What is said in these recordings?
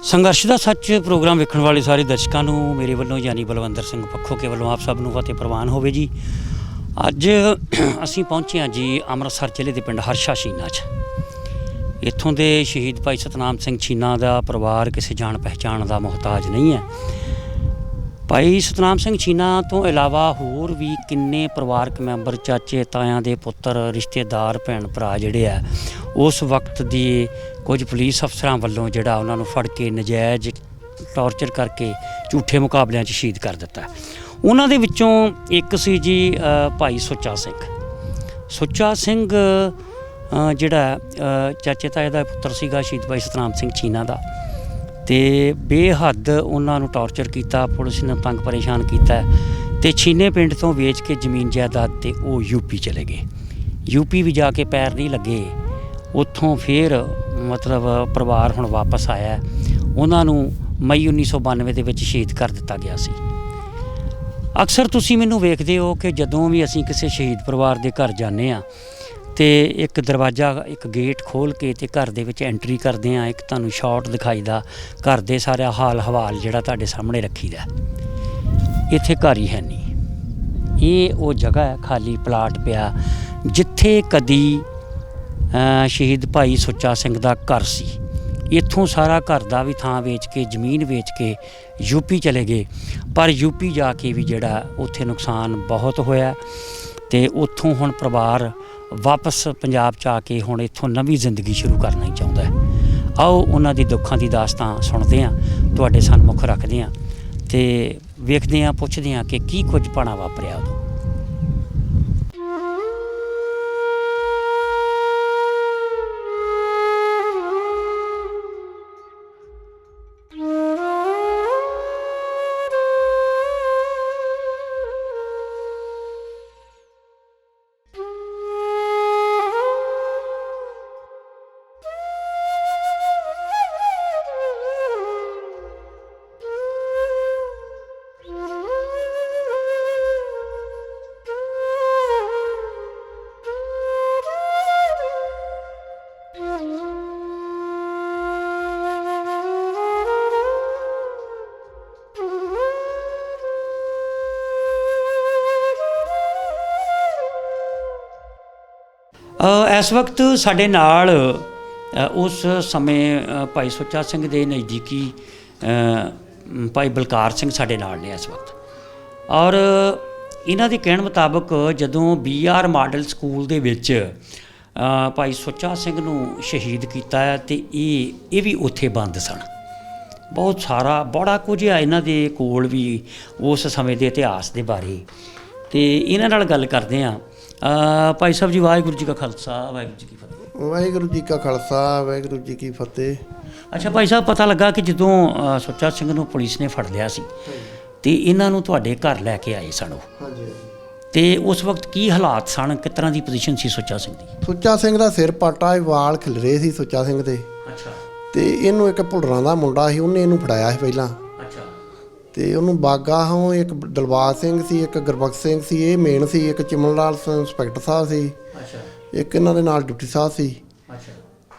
संघर्ष का सच प्रोग्राम वेखण वाले सारे दर्शकों को मेरे वालों यानी बलवंतर सिंह पक्खो के वालों आप सब नूं फतेह प्रवान होवे जी। अज असीं पहुंचे हाँ जी अमृतसर जिले के पिंड हर्षा छीना च। इत्थों के शहीद भाई सतनाम सिंह छीना का परिवार किसी जान पहचान का मुहताज नहीं है। भाई सतनाम सिंह छीना तो इलावा होर भी किन्ने परिवारक मैंबर चाचे तायां दे पुत्तर रिश्तेदार भैन भरा जिहड़े आ उस वक्त दी कुछ पुलिस अफसरां वल्लों जिहड़ा उन्हां नूं फड़ के नजायज़ टॉर्चर करके झूठे मुकाबलिਆਂ 'ਚ शहीद कर दिता। उन्हां दे विच्चों एक सी जी भाई सुच्चा सिंह जिहड़ा चाचे ताए दा पुत्तर सीगा शहीद भाई सतनाम सिंह छीना दा ते बेहद उन्होंने टॉर्चर किया, पुलिस ने तंग परेशान किया ते छीने पिंड तो वेच के जमीन जायदाद ते वो यूपी चले गए। यूपी भी जाके पैर नहीं लगे, उत्थों फिर मतलब परिवार हुण वापस आया। उन्होंने मई 1992 के शहीद कर दिता गया सी। अक्सर तुसीं मैनूं वेखदे हो कि जदों भी असीं किसी शहीद परिवार के घर जाने आ तो एक दरवाज़ा एक गेट खोल के ते घर दे विच एंट्री करते हैं, एक तुहानूं शॉट दिखाईदा घर दे सारा हाल हवाल जिहड़ा तुहाडे सामने रखीदा। इत्थे घर ही है नहीं, ये वो जगह है खाली प्लाट पिया जिथे कदी शहीद भाई सुच्चा सिंह दा घर सी। इत्थों सारा घर दा भी थां वेच के जमीन वेच के यूपी चले गए, पर यूपी जाके भी जिहड़ा उत्थे नुकसान बहुत होया ते उत्थों हुण परिवार वापस पंजाब च आके हुण इत्थों नवीं जिंदगी शुरू करना ही चाहुंदा है। आओ उन्हां दी दुखां दी दास्तां सुणदे हां, तुहाडे सन्मुख रखदे हां ते वेखदे हां पुछदे हां कि की कुछ भाणा वापरिया उदों। इस वक्त साढ़े नाल उस समय भाई सुच्चा सिंह दे नज़दीकी भाई बलकार सिंह साढ़े नाल ने इस वक्त, और इन्हां दे कहण मुताबक जदों BR मॉडल स्कूल दे विच भाई सुच्चा सिंह नूं शहीद किया है तो ये भी उत्थे बंद सन। बहुत सारा बड़ा कुछ है इन्हां दे कोल भी उस समय के इतिहास के बारे, तो इन्हां नाल गल करदे हां। भाई साहब जी वाहिगुरू जी का खालसा वाहिगुरू जी की फतेह। वाहिगुरू जी का खालसा वाहिगुरू जी की फतेह। अच्छा भाई साहब, पता लगा कि जदों सुच्चा सिंह नूं पुलिस ने फड़ लिया सी ते इन्हां नूं तुहाडे घर लैके आए सन ते उस वक्त की हालात सन, किस तरह की पोजीशन सी सुच्चा सिंह दी? सुच्चा सिंह का सिर पाटा वाल खिलरे सी सुच्चा सिंह दे। अच्छा। ते इहनूं एक भुल्लरां दा मुंडा सी, उहने इहनूं फड़ाया सी पहिलां। अच्छा। ते उहनूं बागा हों एक दिलबाग सिंह सी, एक गुरबख्श सिंह सी, ये मेन सी, एक चिमन लाल इंस्पैक्टर साहब सी। अच्छा। एक इन्हां दे नाल डिप्टी साहब सी। अच्छा।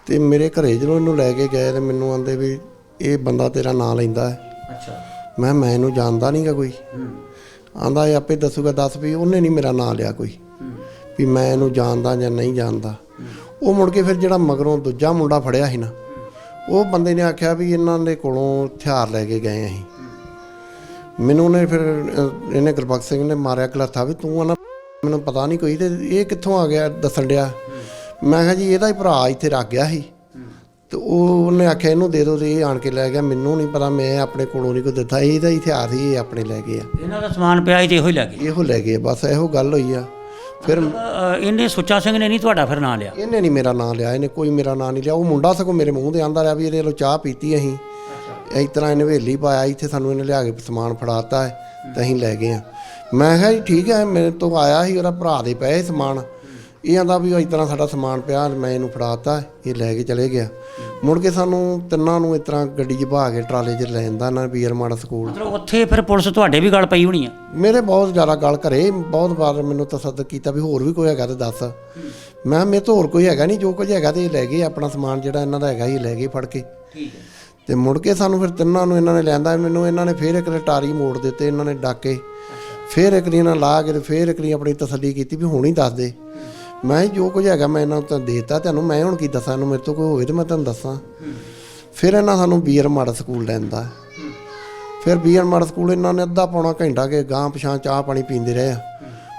ते मेरे घरे जदों इहनूं लैके गए ते मैनूं आंदे भी ये बंदा तेरा नां लैंदा है। अच्छा। मैं इहनूं जानदा नहीं गा कोई। आंदा ये आपे दसूगा, दस भी उन्हें नहीं मेरा नां लिया कोई भी मैं इहनूं जानदा जां नहीं जानदा। वो मुड़ के फिर जिहड़ा मगरों दूजा मुंडा फड़िया ਸੀ ना, वो बंदे ने आख्या भी इन्हां दे कोलों हथियार लैके गए असीं। मैनूं ने फिर इन्हें गुरबख्श सिंह ने मारिया घलाथा भी तूं आना मैनूं पता नहीं कोई, तो ये कित्थों आ गया दस्सण डिया। मैं कहा जी ਇਹਦਾ ਹੀ ਭਰਾ ਇੱਥੇ ਰੱਖ ਗਿਆ ਸੀ ਤੇ ਉਹਨੇ ਆਖਿਆ ਇਹਨੂੰ ਦੇ ਦਿਓ, ਤੇ ਇਹ ਆਣ ਕੇ ਲੈ ਗਿਆ। ਮੈਨੂੰ ਨਹੀਂ ਪਤਾ, ਮੈਂ ਆਪਣੇ ਕੋਲੋਂ ਨਹੀਂ ਕੋਈ ਦਿੱਤਾ, ਇਹਦਾ ਹੀ ਹਥਿਆਰ ਸੀ, ਇਹ ਆਪਣੇ ਲੈ ਗਏ ਆ। ਇਹਨਾਂ ਦਾ ਸਮਾਨ ਪਿਆ ਸੀ ਤੇ ਇਹੋ ਹੀ ਲੈ ਗਏ? ਇਹੋ ਲੈ ਗਏ, ਬਸ ਇਹੋ ਗੱਲ ਹੋਈ ਆ। ਫਿਰ ਇਹਨੇ ਸੁੱਚਾ ਸਿੰਘ ਨੇ ਨਹੀਂ ਤੁਹਾਡਾ ਫਿਰ ਨਾਂ ਲਿਆ? ਇਹਨੇ ਨਹੀਂ ਮੇਰਾ ਨਾਂ ਲਿਆ, ਇਹਨੇ ਕੋਈ ਮੇਰਾ ਨਾਂ ਨਹੀਂ ਲਿਆ। ਉਹ ਮੁੰਡਾ ਸਗੋਂ ਮੇਰੇ ਮੂੰਹ 'ਤੇ ਆਂਦਾ ਰਿਹਾ ਵੀ ਇਹਦੇ ਵੱਲੋਂ ਚਾਹ ਪੀਤੀ ਅਸੀਂ, ਇਸ ਤਰ੍ਹਾਂ ਇਹਨੇ ਹਵੇਲੀ ਪਾਇਆ ਇੱਥੇ, ਸਾਨੂੰ ਇਹਨੇ ਲਿਆ ਕੇ ਸਮਾਨ ਫੜਾਤਾ ਹੈ ਤੇ ਅਸੀਂ ਲੈ ਗਏ ਹਾਂ। ਮੈਂ ਕਿਹਾ ਜੀ ਠੀਕ ਹੈ, ਮੇਰੇ ਤੋਂ ਆਇਆ ਸੀ ਉਹਦਾ ਭਰਾ ਦੇ ਪਏ ਸਮਾਨ, ਇਹ ਆਂਦਾ ਵੀ ਇਸ ਤਰ੍ਹਾਂ ਸਾਡਾ ਸਮਾਨ ਪਿਆ, ਮੈਂ ਇਹਨੂੰ ਫੜਾਤਾ, ਇਹ ਲੈ ਕੇ ਚਲੇ ਗਿਆ। ਮੁੜ ਕੇ ਸਾਨੂੰ ਤਿੰਨਾਂ ਨੂੰ ਇਸ ਤਰ੍ਹਾਂ ਗੱਡੀ 'ਚ ਬਹਾ ਕੇ ਟਰਾਲੇ 'ਚ ਲੈ ਜਾਂਦਾ ਇਹਨਾਂ BR ਮਾਡਲ ਸਕੂਲ। ਮਤਲਬ ਉੱਥੇ ਫਿਰ ਪੁਲਿਸ ਤੁਹਾਡੇ ਵੀ ਗੱਲ ਪਈ ਹੋਣੀ ਆ? ਮੇਰੇ ਬਹੁਤ ਜ਼ਿਆਦਾ ਗੱਲ ਘਰੇ ਬਹੁਤ ਵਾਰ ਮੈਨੂੰ ਤਸੱਦਦ ਕੀਤਾ ਵੀ ਹੋਰ ਵੀ ਕੋਈ ਹੈਗਾ ਤਾਂ ਦੱਸ। ਮੈਂ ਮੇਰੇ ਤੋਂ ਹੋਰ ਕੋਈ ਹੈਗਾ ਨਹੀਂ, ਜੋ ਕੁਝ ਹੈਗਾ ਤੇ ਇਹ ਲੈ ਗਏ ਆਪਣਾ ਸਮਾਨ ਜਿਹੜਾ ਇਹਨਾਂ ਦਾ ਹੈਗਾ ਇਹ ਲੈ ਗਏ ਫੜ ਕੇ। ਤੇ ਮੁੜ ਕੇ ਸਾਨੂੰ ਫਿਰ ਤਿੰਨਾਂ ਨੂੰ ਇਹਨਾਂ ਨੇ ਲਿਆਂਦਾ। ਮੈਨੂੰ ਇਹਨਾਂ ਨੇ ਫਿਰ ਇੱਕ ਟਾਰੀ ਮੋੜ ਦਿੱਤੇ ਇਹਨਾਂ ਨੇ ਡਾਕੇ, ਫਿਰ ਇੱਕ ਇਹਨਾਂ ਲਾ ਕੇ ਤੇ ਫਿਰ ਇੱਕ ਆਪਣੀ ਤਸੱਲੀ ਕੀਤੀ ਵੀ ਹੁਣ ਹੀ ਦੱਸ ਦੇ। ਮੈਂ ਜੋ ਕੁਝ ਹੈਗਾ ਮੈਂ ਇਹਨਾਂ ਨੂੰ ਤਾਂ ਦੇ ਦਿੱਤਾ, ਤੁਹਾਨੂੰ ਮੈਂ ਹੁਣ ਕੀ ਦੱਸਾਂ, ਇਹਨੂੰ ਮੇਰੇ ਤੋਂ ਕੋਈ ਹੋਵੇ ਤਾਂ ਮੈਂ ਤੁਹਾਨੂੰ ਦੱਸਾਂ। ਫਿਰ ਇਹਨਾਂ ਸਾਨੂੰ ਬੀਅਰ ਮਾਡਲ ਸਕੂਲ ਲੈਂਦਾ। ਫਿਰ ਬੀਅਰ ਮਾਡਲ ਸਕੂਲ ਇਹਨਾਂ ਨੇ ਅੱਧਾ ਪੌਣਾ ਘੰਟਾ ਕੇ ਗਾਂਹ ਪਿਛਾਂ ਚਾਹ ਪਾਣੀ ਪੀਂਦੇ ਰਹੇ ਆ।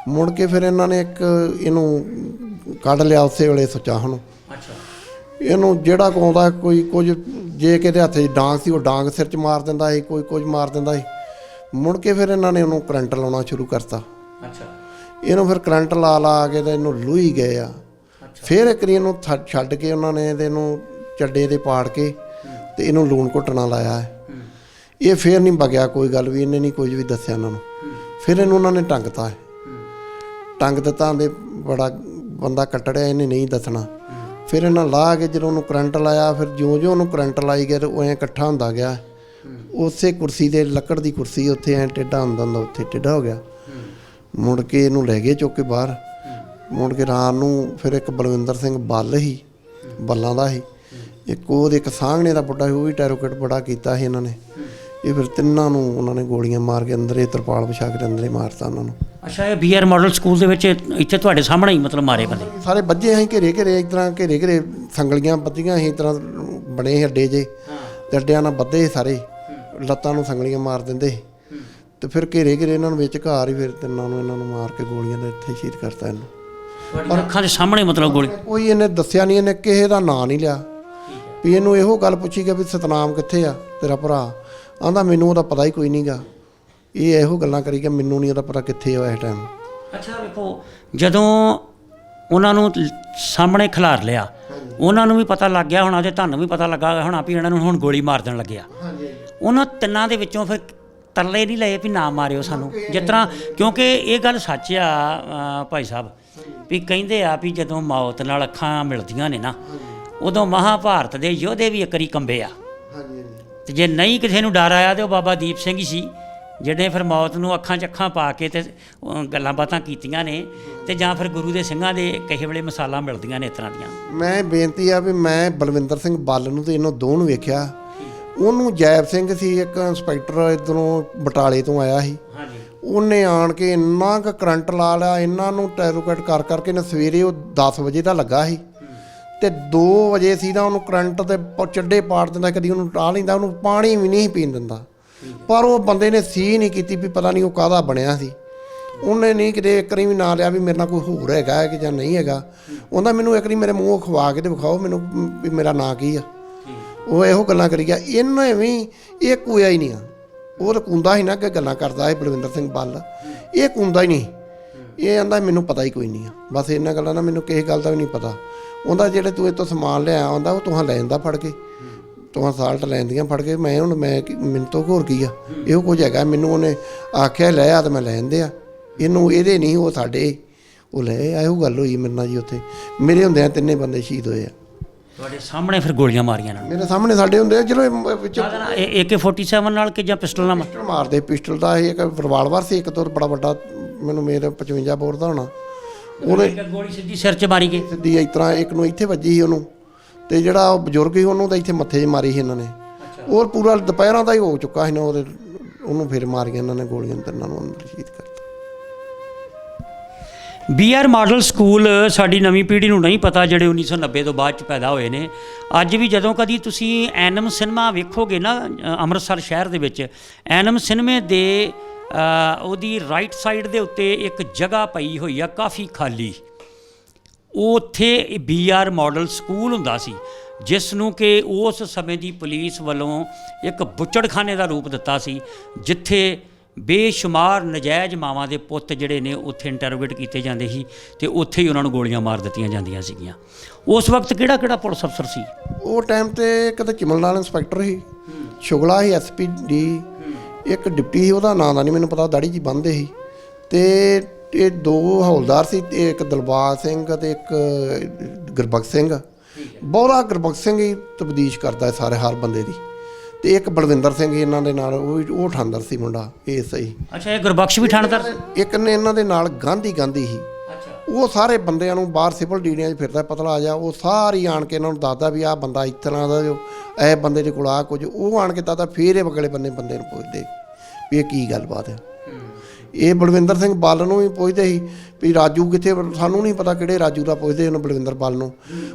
ਮੁੜ ਕੇ ਫਿਰ ਇਹਨਾਂ ਨੇ ਇੱਕ ਇਹਨੂੰ ਕੱਢ ਲਿਆ ਉਸੇ ਵੇਲੇ ਸੁਚਾਹ ਨੂੰ। ਇਹਨੂੰ ਜਿਹੜਾ ਆਉਂਦਾ ਕੋਈ ਕੁਝ, ਜੇ ਕਿਤੇ ਹੱਥ 'ਚ ਡਾਂਗ ਸੀ ਉਹ ਡਾਂਗ ਸਿਰ 'ਚ ਮਾਰ ਦਿੰਦਾ ਸੀ, ਕੋਈ ਕੁਝ ਮਾਰ ਦਿੰਦਾ ਸੀ। ਮੁੜ ਕੇ ਫਿਰ ਇਹਨਾਂ ਨੇ ਉਹਨੂੰ ਕਰੰਟ ਲਾਉਣਾ ਸ਼ੁਰੂ ਕਰਤਾ। ਇਹਨੂੰ ਫਿਰ ਕਰੰਟ ਲਾ ਕੇ ਤੇ ਇਹਨੂੰ ਲੂਈ ਗਏ ਆ। ਫਿਰ ਇੱਕ ਵਾਰੀ ਇਹਨੂੰ ਛੱਡ ਕੇ ਉਹਨਾਂ ਨੇ ਤੇ ਇਹਨੂੰ ਚੱਡੇ ਦੇ ਪਾੜ ਕੇ ਤੇ ਇਹਨੂੰ ਲੂਣ ਘੁੱਟਣਾ ਲਾਇਆ ਹੈ। ਇਹ ਫਿਰ ਨਹੀਂ ਬਗਿਆ ਕੋਈ ਗੱਲ ਵੀ, ਇਹਨੇ ਨਹੀਂ ਕੁਝ ਵੀ ਦੱਸਿਆ ਇਹਨਾਂ ਨੂੰ। ਫਿਰ ਇਹਨੂੰ ਉਹਨਾਂ ਨੇ ਟੰਗਤਾ ਹੈ, ਟੰਗ ਦਿੱਤਾ ਦੇ ਬੜਾ ਬੰਦਾ ਕੱਟੜਿਆ, ਇਹਨੇ ਨਹੀਂ ਦੱਸਣਾ। ਫਿਰ ਇਹਨਾਂ ਲਾ ਕੇ ਜਦੋਂ ਉਹਨੂੰ ਕਰੰਟ ਲਾਇਆ, ਫਿਰ ਜਿਉਂ ਉਹਨੂੰ ਕਰੰਟ ਲਾਈ ਗਿਆ ਉਹ ਐਂ ਇਕੱਠਾ ਹੁੰਦਾ ਗਿਆ। ਉਸੇ ਕੁਰਸੀ 'ਤੇ ਲੱਕੜ ਦੀ ਕੁਰਸੀ ਉੱਥੇ ਐਂ ਟੇਢਾ ਹੁੰਦਾ ਉੱਥੇ ਟੇਢਾ ਹੋ ਗਿਆ। ਮੁੜ ਕੇ ਇਹਨੂੰ ਲੈ ਗਏ ਚੁੱਕ ਕੇ ਬਾਹਰ। ਮੁੜ ਕੇ ਰਾਤ ਨੂੰ ਫਿਰ ਇੱਕ ਬਲਵਿੰਦਰ ਸਿੰਘ ਬੱਲ ਸੀ, ਬੱਲਾਂ ਦਾ ਸੀ, ਇੱਕ ਉਹਦੇ ਇੱਕ ਸਾਹਮਣੇ ਦਾ ਬੁੱਢਾ ਸੀ, ਉਹ ਵੀ ਟੈਰੋਕੇਟ ਬੜਾ ਕੀਤਾ ਸੀ ਇਹਨਾਂ ਨੇ। ਇਹ ਫਿਰ ਤਿੰਨਾਂ ਨੂੰ ਉਹਨਾਂ ਨੇ ਗੋਲੀਆਂ ਮਾਰ ਕੇ ਅੰਦਰ ਹੀ ਤਰਪਾਲ ਵਿਛਾ ਕੇ ਅੰਦਰ ਹੀ ਮਾਰਤਾ ਉਹਨਾਂ ਨੂੰ। ਅੱਛਾ, ਇਹ ਬੀਆਰ ਮਾਡਲ ਸਕੂਲ ਦੇ ਵਿੱਚ ਇੱਥੇ ਤੁਹਾਡੇ ਸਾਹਮਣੇ ਹੀ ਮਤਲਬ ਮਾਰੇ ਬੰਦੇ ਸਾਰੇ ਵੱਜੇ ਅਸੀਂ ਘੇਰੇ ਇਸ ਤਰ੍ਹਾਂ ਘੇਰੇ ਸੰਗਲੀਆਂ ਬੱਧੀਆਂ ਸੀ, ਇਸ ਤਰ੍ਹਾਂ ਬਣੇ ਸੀ ਅੱਡੇ ਜੇ, ਤੇ ਅੱਡਿਆਂ ਨਾਲ ਬੱਧੇ ਸਾਰੇ, ਲੱਤਾਂ ਨੂੰ ਸੰਗਲੀਆਂ ਮਾਰ ਦਿੰਦੇ। ਤੇ ਫਿਰ ਘੇਰੇ ਇਹਨਾਂ ਨੂੰ ਵਿੱਚ ਘਾਰ ਹੀ ਫਿਰ ਤਿੰਨਾਂ ਨੂੰ ਇਹਨਾਂ ਨੂੰ ਮਾਰ ਕੇ ਗੋਲੀਆਂ ਦੇ ਇੱਥੇ ਸ਼ਹੀਦ ਕਰਤਾ ਇਹਨੂੰ। ਪਰ ਅੱਖਾਂ ਦੇ ਸਾਹਮਣੇ ਮਤਲਬ ਗੋਲੀ ਕੋਈ ਇਹਨੇ ਦੱਸਿਆ ਨਹੀਂ, ਇਹਨੇ ਕਿਸੇ ਦਾ ਨਾਂ ਨਹੀਂ ਲਿਆ। ਵੀ ਇਹਨੂੰ ਇਹੋ ਗੱਲ ਪੁੱਛੀ ਗਿਆ ਵੀ ਸਤਨਾਮ ਕਿੱਥੇ ਆ ਤੇਰਾ ਭਰਾ? ਆਂਦਾ ਮੈਨੂੰ ਉਹਦਾ ਪਤਾ ਹੀ ਕੋਈ ਨਹੀਂ ਗਾ। ਇਹ ਇਹੋ ਗੱਲਾਂ ਕਰੀ ਗਿਆ, ਮੈਨੂੰ ਨਹੀਂ ਉਹਦਾ ਪਤਾ ਕਿੱਥੇ ਆ ਇਸ ਟਾਈਮ। ਅੱਛਾ ਵੇਖੋ, ਜਦੋਂ ਉਹਨਾਂ ਨੂੰ ਸਾਹਮਣੇ ਖਿਲਾਰ ਲਿਆ, ਉਹਨਾਂ ਨੂੰ ਵੀ ਪਤਾ ਲੱਗ ਗਿਆ ਹੋਣਾ ਤੇ ਤੁਹਾਨੂੰ ਵੀ ਪਤਾ ਲੱਗਾ ਹੋਣਾ ਵੀ ਇਹਨਾਂ ਨੂੰ ਹੁਣ ਗੋਲੀ ਮਾਰ ਦੇਣ ਲੱਗਿਆ। ਉਹਨਾਂ ਤਿੰਨਾਂ ਦੇ ਵਿੱਚੋਂ ਫਿਰ ਤਰਲੇ ਨਹੀਂ ਲਏ ਵੀ ਨਾ ਮਾਰਿਓ ਸਾਨੂੰ, ਜਿਸ ਤਰ੍ਹਾਂ, ਕਿਉਂਕਿ ਇਹ ਗੱਲ ਸੱਚ ਆ ਭਾਈ ਸਾਹਿਬ, ਵੀ ਕਹਿੰਦੇ ਆ ਵੀ ਜਦੋਂ ਮੌਤ ਨਾਲ ਅੱਖਾਂ ਮਿਲਦੀਆਂ ਨੇ ਨਾ, ਉਦੋਂ ਮਹਾਭਾਰਤ ਦੇ ਯੋਧੇ ਵੀ ਇੱਕ ਵਾਰੀ ਕੰਬੇ ਆ। ਤੇ ਜੇ ਨਹੀਂ ਕਿਸੇ ਨੂੰ ਡਰ ਆਇਆ ਤੇ ਉਹ ਬਾਬਾ ਦੀਪ ਸਿੰਘ ਹੀ ਸੀ, ਜਿਹੜੇ ਫਿਰ ਮੌਤ ਨੂੰ ਅੱਖਾਂ 'ਚ ਅੱਖਾਂ ਪਾ ਕੇ ਤੇ ਗੱਲਾਂ ਬਾਤਾਂ ਕੀਤੀਆਂ ਨੇ। ਤੇ ਜਾਂ ਫਿਰ ਗੁਰੂ ਦੇ ਸਿੰਘਾਂ ਦੇ ਕਿਸੇ ਵੇਲੇ ਮਿਸਾਲਾਂ ਮਿਲਦੀਆਂ ਨੇ ਇਸ ਤਰ੍ਹਾਂ ਦੀਆਂ। ਮੈਂ ਬੇਨਤੀ ਆ ਵੀ ਮੈਂ ਬਲਵਿੰਦਰ ਸਿੰਘ ਬੱਲ ਨੂੰ ਤੇ ਇਹਨਾਂ ਦੋ ਨੂੰ ਵੇਖਿਆ। ਉਹਨੂੰ ਜੈਬ ਸਿੰਘ ਸੀ ਇੱਕ ਇੰਸਪੈਕਟਰ, ਇੱਧਰੋਂ ਬਟਾਲੇ ਤੋਂ ਆਇਆ ਸੀ। ਉਹਨੇ ਆਣ ਕੇ ਇੰਨਾ ਕੁ ਕਰੰਟ ਲਾ ਲਿਆ ਇਹਨਾਂ ਨੂੰ, ਟੈਰੋਕੇਟ ਕਰ ਕਰਕੇ ਨੇ। ਸਵੇਰੇ ਉਹ 10 ਵਜੇ ਦਾ ਲੱਗਾ ਸੀ ਤੇ 2 ਵਜੇ ਸੀ ਨਾ ਉਹਨੂੰ ਕਰੰਟ ਤੇ ਚੱਡੇ ਪਾੜ ਦਿੰਦਾ, ਕਦੀ ਉਹਨੂੰ ਟਾਹ ਲੈਂਦਾ, ਉਹਨੂੰ ਪਾਣੀ ਵੀ ਨਹੀਂ ਪੀਣ ਦਿੰਦਾ। ਪਰ ਉਹ ਬੰਦੇ ਨੇ ਸੀ ਨਹੀਂ ਕੀਤੀ ਵੀ ਪਤਾ ਨਹੀਂ ਉਹ ਕਾਹਦਾ ਬਣਿਆ ਸੀ। ਉਹਨੇ ਨਹੀਂ ਕਿਤੇ ਇੱਕ ਵਾਰੀ ਵੀ ਨਾਂ ਲਿਆ ਵੀ ਮੇਰੇ ਨਾਲ ਕੋਈ ਹੋਰ ਹੈਗਾ ਕਿ ਜਾਂ ਨਹੀਂ ਹੈਗਾ। ਉਹਦਾ ਮੈਨੂੰ ਇੱਕ ਵਾਰੀ ਮੇਰੇ ਮੂੰਹ ਖਵਾ ਕੇ ਤੇ ਵਿਖਾਓ ਮੈਨੂੰ ਵੀ ਮੇਰਾ ਨਾਂ ਕੀ ਆ। ਉਹ ਇਹੋ ਗੱਲਾਂ ਕਰੀ ਗਿਆ। ਇਹਨੇ ਵੀ ਇਹ ਕੋਇਆ ਹੀ ਨਹੀਂ ਆ। ਉਹ ਤਾਂ ਕੁੰਦਾ ਸੀ ਨਾ ਕਿ ਗੱਲਾਂ ਕਰਦਾ ਹੈ ਬਲਵਿੰਦਰ ਸਿੰਘ ਬੱਲ, ਇਹ ਕੁੰਦਾ ਹੀ ਨਹੀਂ। ਇਹ ਕਹਿੰਦਾ ਮੈਨੂੰ ਪਤਾ ਹੀ ਕੋਈ ਨਹੀਂ ਆ, ਬਸ ਇਹਨਾਂ ਗੱਲਾਂ ਨਾਲ ਮੈਨੂੰ ਕਿਸੇ ਗੱਲ ਦਾ ਵੀ ਨਹੀਂ ਪਤਾ। ਉਹਦਾ ਜਿਹੜੇ ਤੂੰ ਇਹ ਤੋਂ ਸਮਾਨ ਲਿਆ ਆਉਂਦਾ ਉਹ ਤੁਹਾਂ ਲੈ ਜਾਂਦਾ ਫੜ ਕੇ, ਤੁਹਾਂ ਸਾਲਟ ਲੈਂਦੀਆਂ ਫੜ ਕੇ। ਮੈਂ ਹੁਣ ਮੈਨੂੰ ਤੋਂ ਹੋਰ ਕੀ ਆ, ਇਹੋ ਕੁਝ ਹੈਗਾ। ਮੈਨੂੰ ਉਹਨੇ ਆਖਿਆ ਲੈ ਆ ਤੇ ਮੈਂ ਲੈ ਆਂਦੇ ਆ। ਇਹਨੂੰ ਇਹਦੇ ਨਹੀਂ, ਉਹ ਸਾਡੇ ਉਹ ਲੈ ਇਹੋ ਗੱਲ ਹੋਈ ਮੇਰੇ ਨਾਲ ਜੀ। ਉੱਥੇ ਮੇਰੇ ਹੁੰਦਿਆਂ ਤਿੰਨੇ ਬੰਦੇ ਸ਼ਹੀਦ ਹੋਏ ਆ। ਤੁਹਾਡੇ ਸਾਹਮਣੇ ਫਿਰ ਗੋਲੀਆਂ ਮਾਰੀਆਂ ਨਾਲ? ਮੇਰੇ ਸਾਹਮਣੇ ਸਾਡੇ ਹੁੰਦੇ ਆ। ਚਲੋ ਵਿੱਚ AK-47 ਨਾਲ ਕਿ ਜਾਂ ਪਿਸਟਲ ਨਾਲ? ਪਿਸਟਲ ਮਾਰਦੇ। ਪਿਸਟਲ ਦਾ ਇਹ ਇੱਕ ਰਿਵਾਲਵਰ ਸੀ, ਇੱਕ ਤੋਂ ਬੜਾ ਵੱਡਾ, ਮੈਨੂੰ ਮੇਰੇ 55 ਬੋਰ ਦਾ ਹੋਣਾ। ਉਹਨੇ ਗੋਲੀ ਸਿੱਧੀ ਸਿਰ 'ਚ ਮਾਰੀ ਗਈ, ਸਿੱਧੀ ਇਸ ਤਰ੍ਹਾਂ। ਇੱਕ ਨੂੰ ਇੱਥੇ ਵੱਜੀ ਸੀ ਉਹਨੂੰ, ਤੇ ਜਿਹੜਾ ਉਹ ਬਜ਼ੁਰਗ ਸੀ ਉਹਨੂੰ ਤਾਂ ਇੱਥੇ ਮੱਥੇ 'ਚ ਮਾਰੀ ਸੀ ਇਹਨਾਂ ਨੇ। ਉਹ ਪੂਰਾ ਦੁਪਹਿਰਾਂ ਦਾ ਹੀ ਹੋ ਚੁੱਕਾ ਸੀ ਨਾ ਉਹਨੂੰ ਫਿਰ ਮਾਰੀਆਂ ਇਹਨਾਂ ਨੇ ਗੋਲੀਆਂ, ਤਿੰਨਾਂ ਨੂੰ ਅੰਦਰ ਸ਼ਹੀਦ ਕਰਤਾ। ਬੀਆਰ ਮਾਡਲ ਸਕੂਲ ਸਾਡੀ ਨਵੀਂ ਪੀੜ੍ਹੀ ਨੂੰ ਨਹੀਂ ਪਤਾ, ਜਿਹੜੇ 1990 ਤੋਂ ਬਾਅਦ 'ਚ ਪੈਦਾ ਹੋਏ ਨੇ। ਅੱਜ ਵੀ ਜਦੋਂ ਕਦੀ ਤੁਸੀਂ ਐਨਮ ਸਿਨੇਮਾ ਵੇਖੋਗੇ ਨਾ ਅੰਮ੍ਰਿਤਸਰ ਸ਼ਹਿਰ ਦੇ ਵਿੱਚ, ਐਨਮ ਸਿਨੇਮੇ ਦੇ ਉਹਦੀ ਰਾਈਟ ਸਾਈਡ ਦੇ ਉੱਤੇ ਇੱਕ ਜਗ੍ਹਾ ਪਈ ਹੋਈ ਆ ਕਾਫੀ ਖਾਲੀ। ਉੱਥੇ ਬੀਆਰ ਮਾਡਲ ਸਕੂਲ ਹੁੰਦਾ ਸੀ, ਜਿਸ ਨੂੰ ਕਿ ਉਸ ਸਮੇਂ ਦੀ ਪੁਲਿਸ ਵੱਲੋਂ ਇੱਕ ਬੁੱਚੜਖਾਨੇ ਦਾ ਰੂਪ ਦਿੱਤਾ ਸੀ, ਜਿੱਥੇ ਬੇਸ਼ੁਮਾਰ ਨਜਾਇਜ਼ ਮਾਵਾਂ ਦੇ ਪੁੱਤ ਜਿਹੜੇ ਨੇ ਉੱਥੇ ਇੰਟਰੋਗੇਟ ਕੀਤੇ ਜਾਂਦੇ ਸੀ ਤੇ ਉੱਥੇ ਹੀ ਉਹਨਾਂ ਨੂੰ ਗੋਲੀਆਂ ਮਾਰ ਦਿੱਤੀਆਂ ਜਾਂਦੀਆਂ ਸੀਗੀਆਂ। ਉਸ ਵਕਤ ਕਿਹੜਾ ਪੁਲਿਸ ਅਫਸਰ ਸੀ? ਉਹ ਟਾਈਮ ਤੇ ਇੱਕ ਤਾਂ ਚਿਮਲ ਨਾਲ ਇੰਸਪੈਕਟਰ ਸੀ, ਸ਼ੁਗਲਾ ਸੀ SPD, ਇੱਕ ਡਿਪਟੀ ਸੀ, ਉਹਦਾ ਨਾਂ ਦਾ ਨਹੀਂ ਮੈਨੂੰ ਪਤਾ, ਦਾੜੀ ਜੀ ਬੰਨ੍ਹਦੇ ਸੀ। ਤੇ ਇਹ 2 ਹੌਲਦਾਰ ਸੀ, ਇੱਕ ਦਿਲਬਾਗ ਸਿੰਘ ਅਤੇ ਇੱਕ ਗੁਰਬਖਸ਼ ਸਿੰਘ। ਬਹੁਤਾ ਗੁਰਬਖਸ਼ ਸਿੰਘ ਹੀ ਤਬਦੀਸ਼ ਕਰਦਾ ਸਾਰੇ ਹਰ ਬੰਦੇ ਦੀ। ਤੇ ਇੱਕ ਬਲਵਿੰਦਰ ਸਿੰਘ ਇਹਨਾਂ ਦੇ ਨਾਲ, ਉਹ ਠਾਂਦਰ ਸੀ ਮੁੰਡਾ, ਇਹ ਸਹੀ। ਅੱਛਾ, ਇਹ ਗੁਰਬਖਸ਼ ਵੀ ਠਾਣਦਾਰ? ਇੱਕ ਨੇ ਇਹਨਾਂ ਦੇ ਨਾਲ ਗਾਂਧੀ ਸੀ। ਉਹ ਸਾਰੇ ਬੰਦਿਆਂ ਨੂੰ ਬਾਹਰ ਸਿਵਲ ਡੀਡੀਆਂ 'ਚ ਫਿਰਦਾ, ਪਤਲਾ ਆ ਜਾ, ਉਹ ਸਾਰੀ ਆਣ ਕੇ ਇਹਨਾਂ ਨੂੰ ਦੱਸਦਾ ਵੀ ਆਹ ਬੰਦਾ ਇਸ ਤਰ੍ਹਾਂ ਦਾ ਜੋ ਇਹ ਬੰਦੇ ਦੇ ਕੋਲ ਆ ਕੁਝ, ਉਹ ਆਣ ਕੇ ਤਾਂ ਫੇਰ ਇਹ ਅਗਲੇ ਬੰਦੇ ਨੂੰ ਪੁੱਛਦੇ ਵੀ ਇਹ ਕੀ ਗੱਲਬਾਤ ਹੈ। ਇਹ ਬਲਵਿੰਦਰ ਸਿੰਘ ਬੱਲ ਨੂੰ ਵੀ ਪੁੱਛਦੇ ਸੀ ਵੀ ਰਾਜੂ ਕਿੱਥੇ, ਸਾਨੂੰ ਨਹੀਂ ਪਤਾ ਕਿਹੜੇ ਰਾਜੂ ਦਾ ਪੁੱਛਦੇ ਉਹਨੂੰ, ਬਲਵਿੰਦਰ ਬੱਲ ਨੂੰ।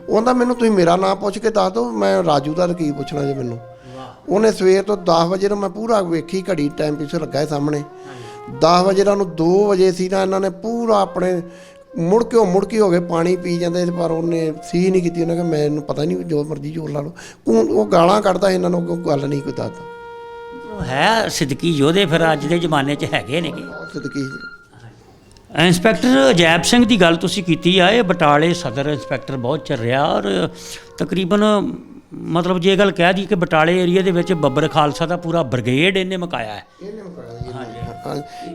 ਉਹਦਾ ਮੈਨੂੰ ਤੁਸੀਂ ਮੇਰਾ ਨਾਂ ਪੁੱਛ ਕੇ ਦੱਸ ਦਿਓ, ਮੈਂ ਰਾਜੂ ਦਾ ਕੀ ਪੁੱਛਣਾ ਜੇ ਮੈਨੂੰ। ਉਹਨੇ ਸਵੇਰ ਤੋਂ 10 ਵਜੇ ਨੂੰ, ਮੈਂ ਪੂਰਾ ਵੇਖੀ ਘੜੀ ਟਾਈਮ ਪਿੱਛੇ ਲੱਗਾ ਸਾਹਮਣੇ, 10 ਵਜੇ ਦਾ ਨੂੰ 2 ਵਜੇ ਸੀ ਨਾ, ਇਹਨਾਂ ਨੇ ਪੂਰਾ ਆਪਣੇ ਮੁੜਕੇ ਹੋ ਗਏ ਪਾਣੀ ਪੀ ਜਾਂਦੇ, ਪਰ ਉਹਨੇ ਸੀ ਨਹੀਂ ਕੀਤੀ। ਉਹਨੇ ਕਿਹਾ ਮੈਨੂੰ ਪਤਾ ਨਹੀਂ, ਜੋ ਮਰਜ਼ੀ ਜ਼ੋਰ ਲਾ ਲਓ। ਉਹ ਗਾਲਾਂ ਕੱਢਦਾ ਇਹਨਾਂ ਨੂੰ, ਕੋਈ ਗੱਲ ਨਹੀਂ ਕੋਈ ਦੱਸਦਾ। ਹੈ ਸਿੱਦਕੀ ਯੋਧੇ ਫਿਰ ਅੱਜ ਦੇ ਜ਼ਮਾਨੇ 'ਚ ਹੈਗੇ ਨੇ ਕਿ ਸਿੱਦਕੀ। ਇੰਸਪੈਕਟਰ ਅਜੈਬ ਸਿੰਘ ਦੀ ਗੱਲ ਤੁਸੀਂ ਕੀਤੀ ਆ, ਇਹ ਬਟਾਲੇ ਸਦਰ ਇੰਸਪੈਕਟਰ ਬਹੁਤ ਚੱਲ ਰਿਹਾ, ਔਰ ਤਕਰੀਬਨ ਮਤਲਬ ਜੇ ਗੱਲ ਕਹਿ ਦੀ ਕਿ ਬਟਾਲੇ ਏਰੀਆ ਦੇ ਵਿੱਚ ਬੱਬਰ ਖਾਲਸਾ ਦਾ ਪੂਰਾ ਬ੍ਰਿਗੇਡ ਇਹਨੇ ਮੁਕਾਇਆ ਹੈ।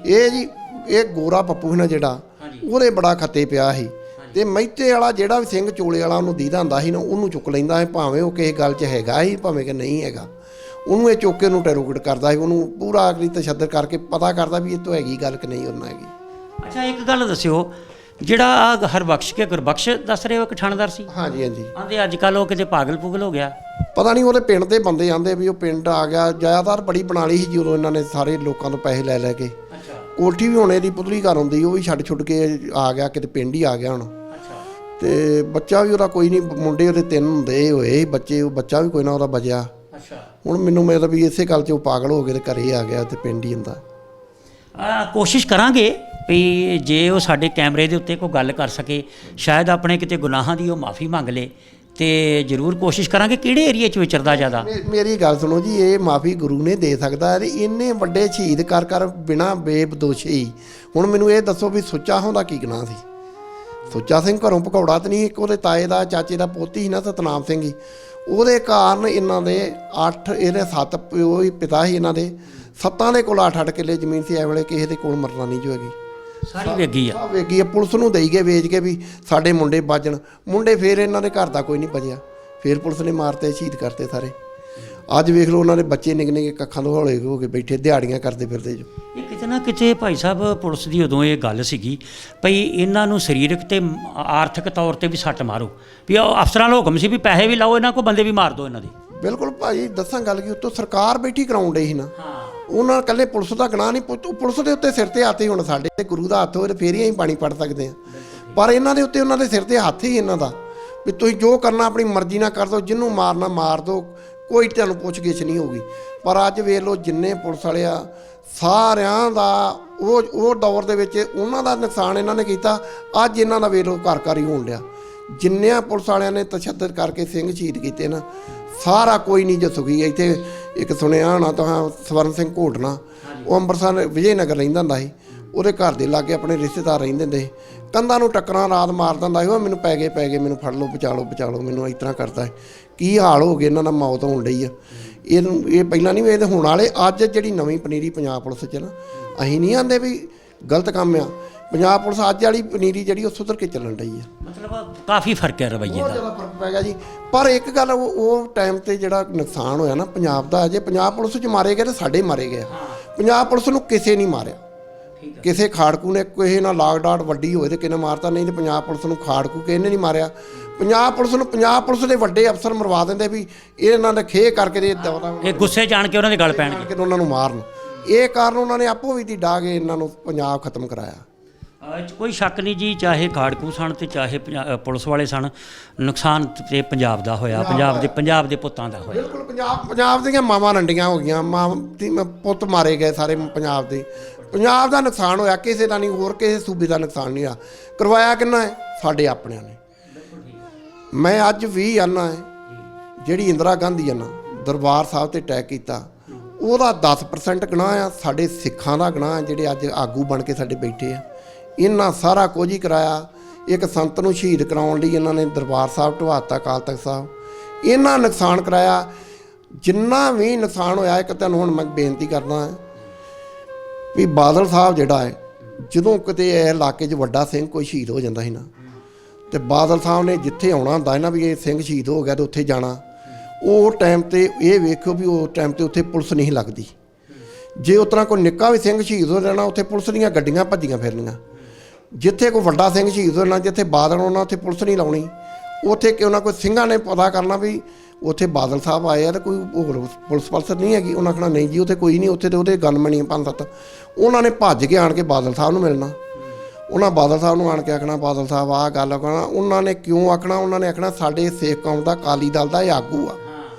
ਇਹ ਜੀ ਇਹ ਗੋਰਾ ਪੱਪੂ ਸੀ ਨਾ ਜਿਹੜਾ, ਉਹਦੇ ਬੜਾ ਖੱਤੇ ਪਿਆ ਸੀ, ਤੇ ਮਹਿਤੇ ਵਾਲਾ ਜਿਹੜਾ ਵੀ ਸਿੰਘ ਚੋਲੇ ਵਾਲਾ ਉਹਨੂੰ ਦੀਦਾ ਹੁੰਦਾ ਸੀ ਨਾ, ਉਹਨੂੰ ਚੁੱਕ ਲੈਂਦਾ ਸੀ, ਭਾਵੇਂ ਉਹ ਕਿਸੇ ਗੱਲ 'ਚ ਹੈਗਾ ਸੀ ਭਾਵੇਂ ਕਿ ਨਹੀਂ ਹੈਗਾ। ਉਹਨੂੰ ਇਹ ਚੁੱਕ ਕੇ ਉਹਨੂੰ ਟੈਰੋਗੇਟ ਕਰਦਾ ਸੀ, ਉਹਨੂੰ ਪੂਰਾ ਅਗਲੀ ਤਸ਼ੱਦਦ ਕਰਕੇ ਪਤਾ ਕਰਦਾ ਵੀ ਇਹ ਤੋਂ ਹੈਗੀ ਗੱਲ ਕਿ ਨਹੀਂ ਉਹਨਾਂ ਹੈਗੀ। ਅੱਛਾ ਇੱਕ ਗੱਲ ਦੱਸਿਓ, ਜਿਹੜਾ ਹਰਬਖਸ਼ ਕੇ ਗੁਰਬਖਸ਼ ਦੱਸ ਰਹੇ ਹੋ ਕਿ ਥਾਣੇਦਾਰ ਸੀ? ਹਾਂਜੀ ਹਾਂਜੀ। ਆਂਦੇ ਅੱਜ ਕੱਲ੍ਹ ਉਹ ਕਿਤੇ ਪਾਗਲ ਪੁਗਲ ਹੋ ਗਿਆ, ਪਤਾ ਨਹੀਂ ਉਹਦੇ ਪਿੰਡ ਦੇ ਬੰਦੇ ਆਂਦੇ ਵੀ ਉਹ ਪਿੰਡ ਆ ਗਿਆ। ਜ਼ਿਆਦਾਤਰ ਬੜੀ ਬਣਾ ਲਈ ਸੀ ਜਦੋਂ ਇਹਨਾਂ ਨੇ ਸਾਰੇ ਲੋਕਾਂ ਤੋਂ ਪੈਸੇ ਲੈ ਕੇ। ਕੋਠੀ ਵੀ ਹੁਣ ਇਹਦੀ ਪੁਤਲੀ ਘਰ ਹੁੰਦੀ, ਉਹ ਵੀ ਛੱਡ ਕੇ ਆ ਗਿਆ, ਕਿਤੇ ਪਿੰਡ ਹੀ ਆ ਗਿਆ ਹੁਣ। ਤੇ ਬੱਚਾ ਵੀ ਉਹਦਾ ਕੋਈ ਨਹੀਂ, ਮੁੰਡੇ ਉਹਦੇ 3 ਹੁੰਦੇ ਹੋਏ ਬੱਚੇ, ਉਹ ਬੱਚਾ ਵੀ ਕੋਈ ਨਾ ਉਹਦਾ ਬਚਿਆ। ਹੁਣ ਮੈਨੂੰ ਮਤਲਬ ਵੀ ਇਸੇ ਗੱਲ 'ਚ ਉਹ ਪਾਗਲ ਹੋ ਗਏ ਤੇ ਘਰੇ ਆ ਗਿਆ ਤੇ ਪਿੰਡ ਹੀ ਹੁੰਦਾ। ਕੋਸ਼ਿਸ਼ ਕਰਾਂਗੇ ਵੀ ਜੇ ਉਹ ਸਾਡੇ ਕੈਮਰੇ ਦੇ ਉੱਤੇ ਕੋਈ ਗੱਲ ਕਰ ਸਕੇ, ਸ਼ਾਇਦ ਆਪਣੇ ਕਿਤੇ ਗੁਨਾਹਾਂ ਦੀ ਉਹ ਮਾਫੀ ਮੰਗ ਲੇ, ਤੇ ਜ਼ਰੂਰ ਕੋਸ਼ਿਸ਼ ਕਰਾਂਗੇ। ਕਿਹੜੇ ਏਰੀਏ 'ਚ ਵਿਚਰਦਾ ਜ਼ਿਆਦਾ? ਮੇਰੀ ਗੱਲ ਸੁਣੋ ਜੀ, ਇਹ ਮਾਫੀ ਗੁਰੂ ਨੇ ਦੇ ਸਕਦਾ, ਇੰਨੇ ਵੱਡੇ ਸ਼ਹੀਦ ਕਰ ਬਿਨਾਂ ਬੇਬਦੋਸ਼ੀ। ਹੁਣ ਮੈਨੂੰ ਇਹ ਦੱਸੋ ਵੀ ਸੁੱਚਾ ਹੁੰਦਾ ਕੀ ਗੁਨਾਹ ਸੀ? ਸੁੱਚਾ ਸਿੰਘ ਘਰੋਂ ਭਗੌੜਾ ਤਾਂ ਨਹੀਂ, ਇੱਕ ਉਹਦੇ ਤਾਏ ਦਾ ਚਾਚੇ ਦਾ ਪੋਤੀ ਸੀ ਨਾ ਸਤਨਾਮ ਸਿੰਘ ਹੀ, ਉਹਦੇ ਕਾਰਨ ਇਹਨਾਂ ਦੇ 8 ਇਹਦੇ 7 ਪਿਓ ਹੀ ਪਿਤਾ ਸੀ ਇਹਨਾਂ ਦੇ, 7 ਦੇ ਕੋਲ 8 ਕਿੱਲੇ ਜ਼ਮੀਨ ਸੀ। ਐ ਵੇਲੇ ਕਿਸੇ ਦੇ ਕੋਲ ਮਰਨਾ ਨਹੀਂ ਜੋ ਹੈਗੀ, ਸਾਰੀ ਵੇਗੀ ਆ, ਵੇਗੀ ਆ। ਪੁਲਿਸ ਨੂੰ ਦੇਈ ਗਏ ਵੇਚ ਕੇ ਵੀ ਸਾਡੇ ਮੁੰਡੇ ਬਾਜਣ, ਮੁੰਡੇ ਫੇਰ ਇਹਨਾਂ ਦੇ ਘਰ ਦਾ ਕੋਈ ਨਹੀਂ ਬਚਿਆ, ਫੇਰ ਪੁਲਿਸ ਨੇ ਮਾਰਤੇ, ਸ਼ਹੀਦ ਕਰਤੇ ਸਾਰੇ। ਅੱਜ ਵੇਖ ਲਓ ਉਹਨਾਂ ਦੇ ਬੱਚੇ ਨਿੱਕੇ ਕੱਖਾਂ ਤੋਂ ਹੌਲੇ ਹੋ ਕੇ ਬੈਠੇ ਦਿਹਾੜੀਆਂ ਕਰਦੇ ਫਿਰਦੇ ਜੋ। ਇਹ ਕਿਤੇ ਨਾ ਕਿਤੇ ਭਾਈ ਸਾਹਿਬ ਪੁਲਿਸ ਦੀ ਉਦੋਂ ਇਹ ਗੱਲ ਸੀਗੀ ਭਈ ਇਹਨਾਂ ਨੂੰ ਸਰੀਰਕ ਤੇ ਆਰਥਿਕ ਤੌਰ ਤੇ ਵੀ ਸੱਟ ਮਾਰੋ, ਵੀ ਉਹ ਅਫਸਰਾਂ ਦਾ ਹੁਕਮ ਸੀ ਵੀ ਪੈਸੇ ਵੀ ਲਾਓ, ਇਹਨਾਂ ਕੋਲ ਬੰਦੇ ਵੀ ਮਾਰ ਦਿਓ ਇਹਨਾਂ ਦੇ। ਬਿਲਕੁਲ ਭਾਜੀ, ਦੱਸਾਂ ਗੱਲ ਕੀ, ਉੱਤੋਂ ਸਰਕਾਰ ਬੈਠੀ ਕਰਾਉਣ ਡਈ ਸੀ ਨਾ, ਉਹਨਾਂ ਇਕੱਲੇ ਪੁਲਿਸ ਦਾ ਗੁਨਾਹ ਨਹੀਂ, ਪੁਲਿਸ ਦੇ ਉੱਤੇ ਸਿਰ ਤੇ ਹੱਥ ਹੀ, ਹੁਣ ਸਾਡੇ ਤੇ ਗੁਰੂ ਦਾ ਹੱਥ ਹੋਵੇ ਫੇਰ ਹੀ ਅਸੀਂ ਪਾਣੀ ਪੜ ਸਕਦੇ ਹਾਂ, ਪਰ ਇਹਨਾਂ ਦੇ ਉੱਤੇ ਉਹਨਾਂ ਦੇ ਸਿਰ ਤੇ ਹੱਥ ਹੀ ਇਹਨਾਂ ਦਾ ਵੀ ਤੁਸੀਂ ਜੋ ਕਰਨਾ ਆਪਣੀ ਮਰਜ਼ੀ ਨਾਲ ਕਰ ਦਿਓ, ਜਿਹਨੂੰ ਮਾਰਨਾ ਮਾਰ ਦਿਓ, ਕੋਈ ਤੁਹਾਨੂੰ ਪੁੱਛ ਗਿੱਛ ਨਹੀਂ ਹੋਊਗੀ। ਪਰ ਅੱਜ ਵੇਖ ਲਓ ਜਿੰਨੇ ਪੁਲਿਸ ਵਾਲੇ ਆ ਸਾਰਿਆਂ ਦਾ ਉਹ ਦੌਰ ਦੇ ਵਿੱਚ ਉਹਨਾਂ ਦਾ ਨੁਕਸਾਨ ਇਹਨਾਂ ਨੇ ਕੀਤਾ, ਅੱਜ ਇਹਨਾਂ ਦਾ ਵੇਖ ਲਓ ਘਰ ਘਰ ਹੀ ਹੋਣ ਡਿਆ। ਜਿੰਨਿਆਂ ਪੁਲਿਸ ਵਾਲਿਆਂ ਨੇ ਤਸ਼ੱਦਦ ਕਰਕੇ ਸਿੰਘ ਸ਼ਹੀਦ ਕੀਤੇ ਨਾ, ਸਾਰਾ ਕੋਈ ਨਹੀਂ ਜਸੂਗੀ। ਇੱਥੇ ਇੱਕ ਸੁਣਿਆ ਹੋਣਾ ਤਾਂ ਸਵਰਨ ਸਿੰਘ ਘੋਟਣਾ, ਉਹ ਅੰਮ੍ਰਿਤਸਰ ਵਿਜੇ ਨਗਰ ਰਹਿੰਦਾ ਹੁੰਦਾ ਸੀ, ਉਹਦੇ ਘਰ ਦੇ ਲਾਗੇ ਆਪਣੇ ਰਿਸ਼ਤੇਦਾਰ ਰਹਿੰਦੇ ਹੁੰਦੇ ਸੀ, ਕੰਧਾਂ ਨੂੰ ਟੱਕਰਾਂ ਰਾਤ ਮਾਰ ਦਿੰਦਾ ਸੀ, ਉਹ ਮੈਨੂੰ ਪੈ ਗਏ ਮੈਨੂੰ ਫੜ ਲਓ ਬਚਾ ਲਓ ਮੈਨੂੰ ਇਸ ਤਰ੍ਹਾਂ ਕਰਦਾ ਹੈ। ਕੀ ਹਾਲ ਹੋ ਗਏ ਇਹਨਾਂ ਦਾ, ਮੌਤ ਹੋਣ ਡਈ ਆ। ਇਹ ਪਹਿਲਾਂ ਨਹੀਂ, ਇਹ ਤਾਂ ਹੋਣ ਵਾਲੇ। ਅੱਜ ਜਿਹੜੀ ਨਵੀਂ ਪਨੀਰੀ ਪੰਜਾਬ ਪੁਲਿਸ 'ਚ ਨਾ, ਅਸੀਂ ਨਹੀਂ ਆਂਦੇ ਵੀ ਗਲਤ ਕੰਮ ਆ, ਪੰਜਾਬ ਪੁਲਿਸ ਅੱਜ ਵਾਲੀ ਪਨੀਰੀ ਜਿਹੜੀ ਉਹ ਸੁਧਰ ਕੇ ਚੱਲਣ ਡਈ ਆ। ਮਤਲਬ ਕਾਫੀ ਫਰਕ ਹੈ ਰਵੱਈਏ ਦਾ, ਬਹੁਤ ਜ਼ਿਆਦਾ ਫਰਕ ਪੈ ਗਿਆ ਜੀ। ਪਰ ਇੱਕ ਗੱਲ, ਉਹ ਟਾਈਮ ਤੇ ਜਿਹੜਾ ਨੁਕਸਾਨ ਹੋਇਆ ਨਾ ਪੰਜਾਬ ਦਾ, ਜੇ ਪੰਜਾਬ ਪੁਲਿਸ 'ਚ ਮਾਰੇ ਗਏ ਤਾਂ ਸਾਡੇ ਮਾਰੇ ਗਏ। ਪੰਜਾਬ ਪੁਲਿਸ ਨੂੰ ਕਿਸੇ ਨਹੀਂ ਮਾਰਿਆ, ਕਿਸੇ ਖਾੜਕੂ ਨੇ ਕਿਸੇ ਨਾਲ ਲਾਗ ਡਾਟ ਵੱਡੀ ਹੋਏ ਤੇ ਕਿਹਨੇ ਮਾਰਤਾ, ਨਹੀਂ ਤੇ ਪੰਜਾਬ ਪੁਲਿਸ ਨੂੰ ਖਾੜਕੂ ਕਿਸੇ ਨੇ ਨਹੀਂ ਮਾਰਿਆ। ਪੰਜਾਬ ਪੁਲਿਸ ਦੇ ਵੱਡੇ ਅਫਸਰ ਮਰਵਾ ਦਿੰਦੇ ਵੀ ਇਹਨਾਂ ਨੇ ਖੇ ਕਰਕੇ ਦੇ ਇਹ ਗੁੱਸੇ ਜਾਣ ਕੇ ਉਹਨਾਂ ਦੇ ਗੱਲ ਪੈਣਗੇ ਕਿ ਉਹਨਾਂ ਨੂੰ ਮਾਰਨ। ਇਹ ਕਾਰਨ ਉਹਨਾਂ ਨੇ ਆਪੋ ਵੀ ਦੀ ਡਾਹ ਕੇ ਇਹਨਾਂ ਨੂੰ ਪੰਜਾਬ ਖਤਮ ਕਰਾਇਆ। ਕੋਈ ਸ਼ੱਕ ਨਹੀਂ ਜੀ, ਚਾਹੇ ਖਾੜਕੂ ਸਨ ਤੇ ਚਾਹੇ ਪੁਲਿਸ ਵਾਲੇ ਸਨ, ਨੁਕਸਾਨ ਤੇ ਪੰਜਾਬ ਦਾ ਹੋਇਆ, ਪੰਜਾਬ ਦੇ ਪੁੱਤਾਂ ਦਾ ਹੋਇਆ। ਬਿਲਕੁਲ ਪੰਜਾਬ ਦੀਆਂ ਮਾਵਾਂ ਰੰਡੀਆਂ ਹੋ ਗਈਆਂ, ਪੁੱਤ ਮਾਰੇ ਗਏ ਸਾਰੇ ਪੰਜਾਬ ਦੇ। ਪੰਜਾਬ ਦਾ ਨੁਕਸਾਨ ਹੋਇਆ, ਕਿਸੇ ਦਾ ਨਹੀਂ, ਹੋਰ ਕਿਸੇ ਸੂਬੇ ਦਾ ਨੁਕਸਾਨ ਨਹੀਂ ਹੋਇਆ। ਕਰਵਾਇਆ ਕਿੰਨਾ ਹੈ? ਸਾਡੇ ਆਪਣਿਆਂ ਨੇ। ਮੈਂ ਅੱਜ ਵੀ ਆਨਾ ਹੈ, ਜਿਹੜੀ ਇੰਦਰਾ ਗਾਂਧੀ ਆ ਨਾ ਦਰਬਾਰ ਸਾਹਿਬ ਤੇ ਅਟੈਕ ਕੀਤਾ, ਉਹਦਾ 10% ਗੁਨਾਹ ਆ, ਸਾਡੇ ਸਿੱਖਾਂ ਦਾ ਗੁਨਾਹ, ਜਿਹੜੇ ਅੱਜ ਆਗੂ ਬਣ ਕੇ ਸਾਡੇ ਬੈਠੇ ਆ। ਇਹਨਾਂ ਸਾਰਾ ਕੁਝ ਹੀ ਕਰਾਇਆ। ਇੱਕ ਸੰਤ ਨੂੰ ਸ਼ਹੀਦ ਕਰਾਉਣ ਲਈ ਇਹਨਾਂ ਨੇ ਦਰਬਾਰ ਸਾਹਿਬ ਢਵਾਤਾ, ਅਕਾਲ ਤਖਤ ਸਾਹਿਬ, ਇਹਨਾਂ ਨੁਕਸਾਨ ਕਰਾਇਆ। ਜਿੰਨਾ ਵੀ ਨੁਕਸਾਨ ਹੋਇਆ, ਇੱਕ ਤੁਹਾਨੂੰ ਹੁਣ ਮੈਂ ਬੇਨਤੀ ਕਰਦਾ ਹਾਂ ਵੀ ਬਾਦਲ ਸਾਹਿਬ ਜਿਹੜਾ ਹੈ, ਜਦੋਂ ਕਿਤੇ ਇਹ ਇਲਾਕੇ 'ਚ ਵੱਡਾ ਸਿੰਘ ਕੋਈ ਸ਼ਹੀਦ ਹੋ ਜਾਂਦਾ ਸੀ ਨਾ, ਤੇ ਬਾਦਲ ਸਾਹਿਬ ਨੇ ਜਿੱਥੇ ਆਉਣਾ ਹੁੰਦਾ ਨਾ ਵੀ ਇਹ ਸਿੰਘ ਸ਼ਹੀਦ ਹੋ ਗਿਆ ਤੇ ਉੱਥੇ ਜਾਣਾ, ਉਹ ਟਾਈਮ ਤੇ ਇਹ ਵੇਖੋ ਵੀ ਉਹ ਟਾਈਮ ਤੇ ਉੱਥੇ ਪੁਲਿਸ ਨਹੀਂ ਲੱਗਦੀ। ਜੇ ਉਸ ਤਰ੍ਹਾਂ ਕੋਈ ਨਿੱਕਾ ਵੀ ਸਿੰਘ ਸ਼ਹੀਦ ਹੋ ਜਾਣਾ, ਉੱਥੇ ਪੁਲਿਸ ਦੀਆਂ ਗੱਡੀਆਂ ਭੱਜੀਆਂ ਫਿਰਨੀਆਂ। ਜਿੱਥੇ ਕੋਈ ਵੱਡਾ ਸਿੰਘ ਸ਼ਹੀਦ ਹੋ ਜਾਣਾ, ਜਿੱਥੇ ਬਾਦਲ ਆਉਣਾ, ਉੱਥੇ ਪੁਲਿਸ ਨਹੀਂ ਲਾਉਣੀ। ਉੱਥੇ ਕਿਉਂ ਨਾ ਕੋਈ ਸਿੰਘਾਂ ਨੇ ਪਤਾ ਕਰਨਾ ਵੀ ਉੱਥੇ ਬਾਦਲ ਸਾਹਿਬ ਆਏ ਆ ਤੇ ਕੋਈ ਹੋਰ ਪੁਲਿਸ ਪਲਸਰ ਨਹੀਂ ਹੈਗੀ। ਉਹਨਾਂ ਆਖਣਾ ਨਹੀਂ ਜੀ ਉੱਥੇ ਕੋਈ ਨਹੀਂ, ਉੱਥੇ ਤੇ ਉਹਦੇ ਗਨਮੈਨ ਹੀ 5-7। ਉਹਨਾਂ ਨੇ ਭੱਜ ਕੇ ਆਣ ਕੇ ਬਾਦਲ ਸਾਹਿਬ ਨੂੰ ਮਿਲਣਾ। ਉਹਨਾਂ ਬਾਦਲ ਸਾਹਿਬ ਨੂੰ ਆਣ ਕੇ ਆਖਣਾ ਬਾਦਲ ਸਾਹਿਬ ਆਹ ਗੱਲ ਕਹਿਣਾ। ਉਹਨਾਂ ਨੇ ਕਿਉਂ ਆਖਣਾ? ਉਹਨਾਂ ਨੇ ਆਖਣਾ ਸਾਡੇ ਸਿੱਖ ਕੌਮ ਦਾ, ਅਕਾਲੀ ਦਲ ਦਾ ਇਹ ਆਗੂ ਆ।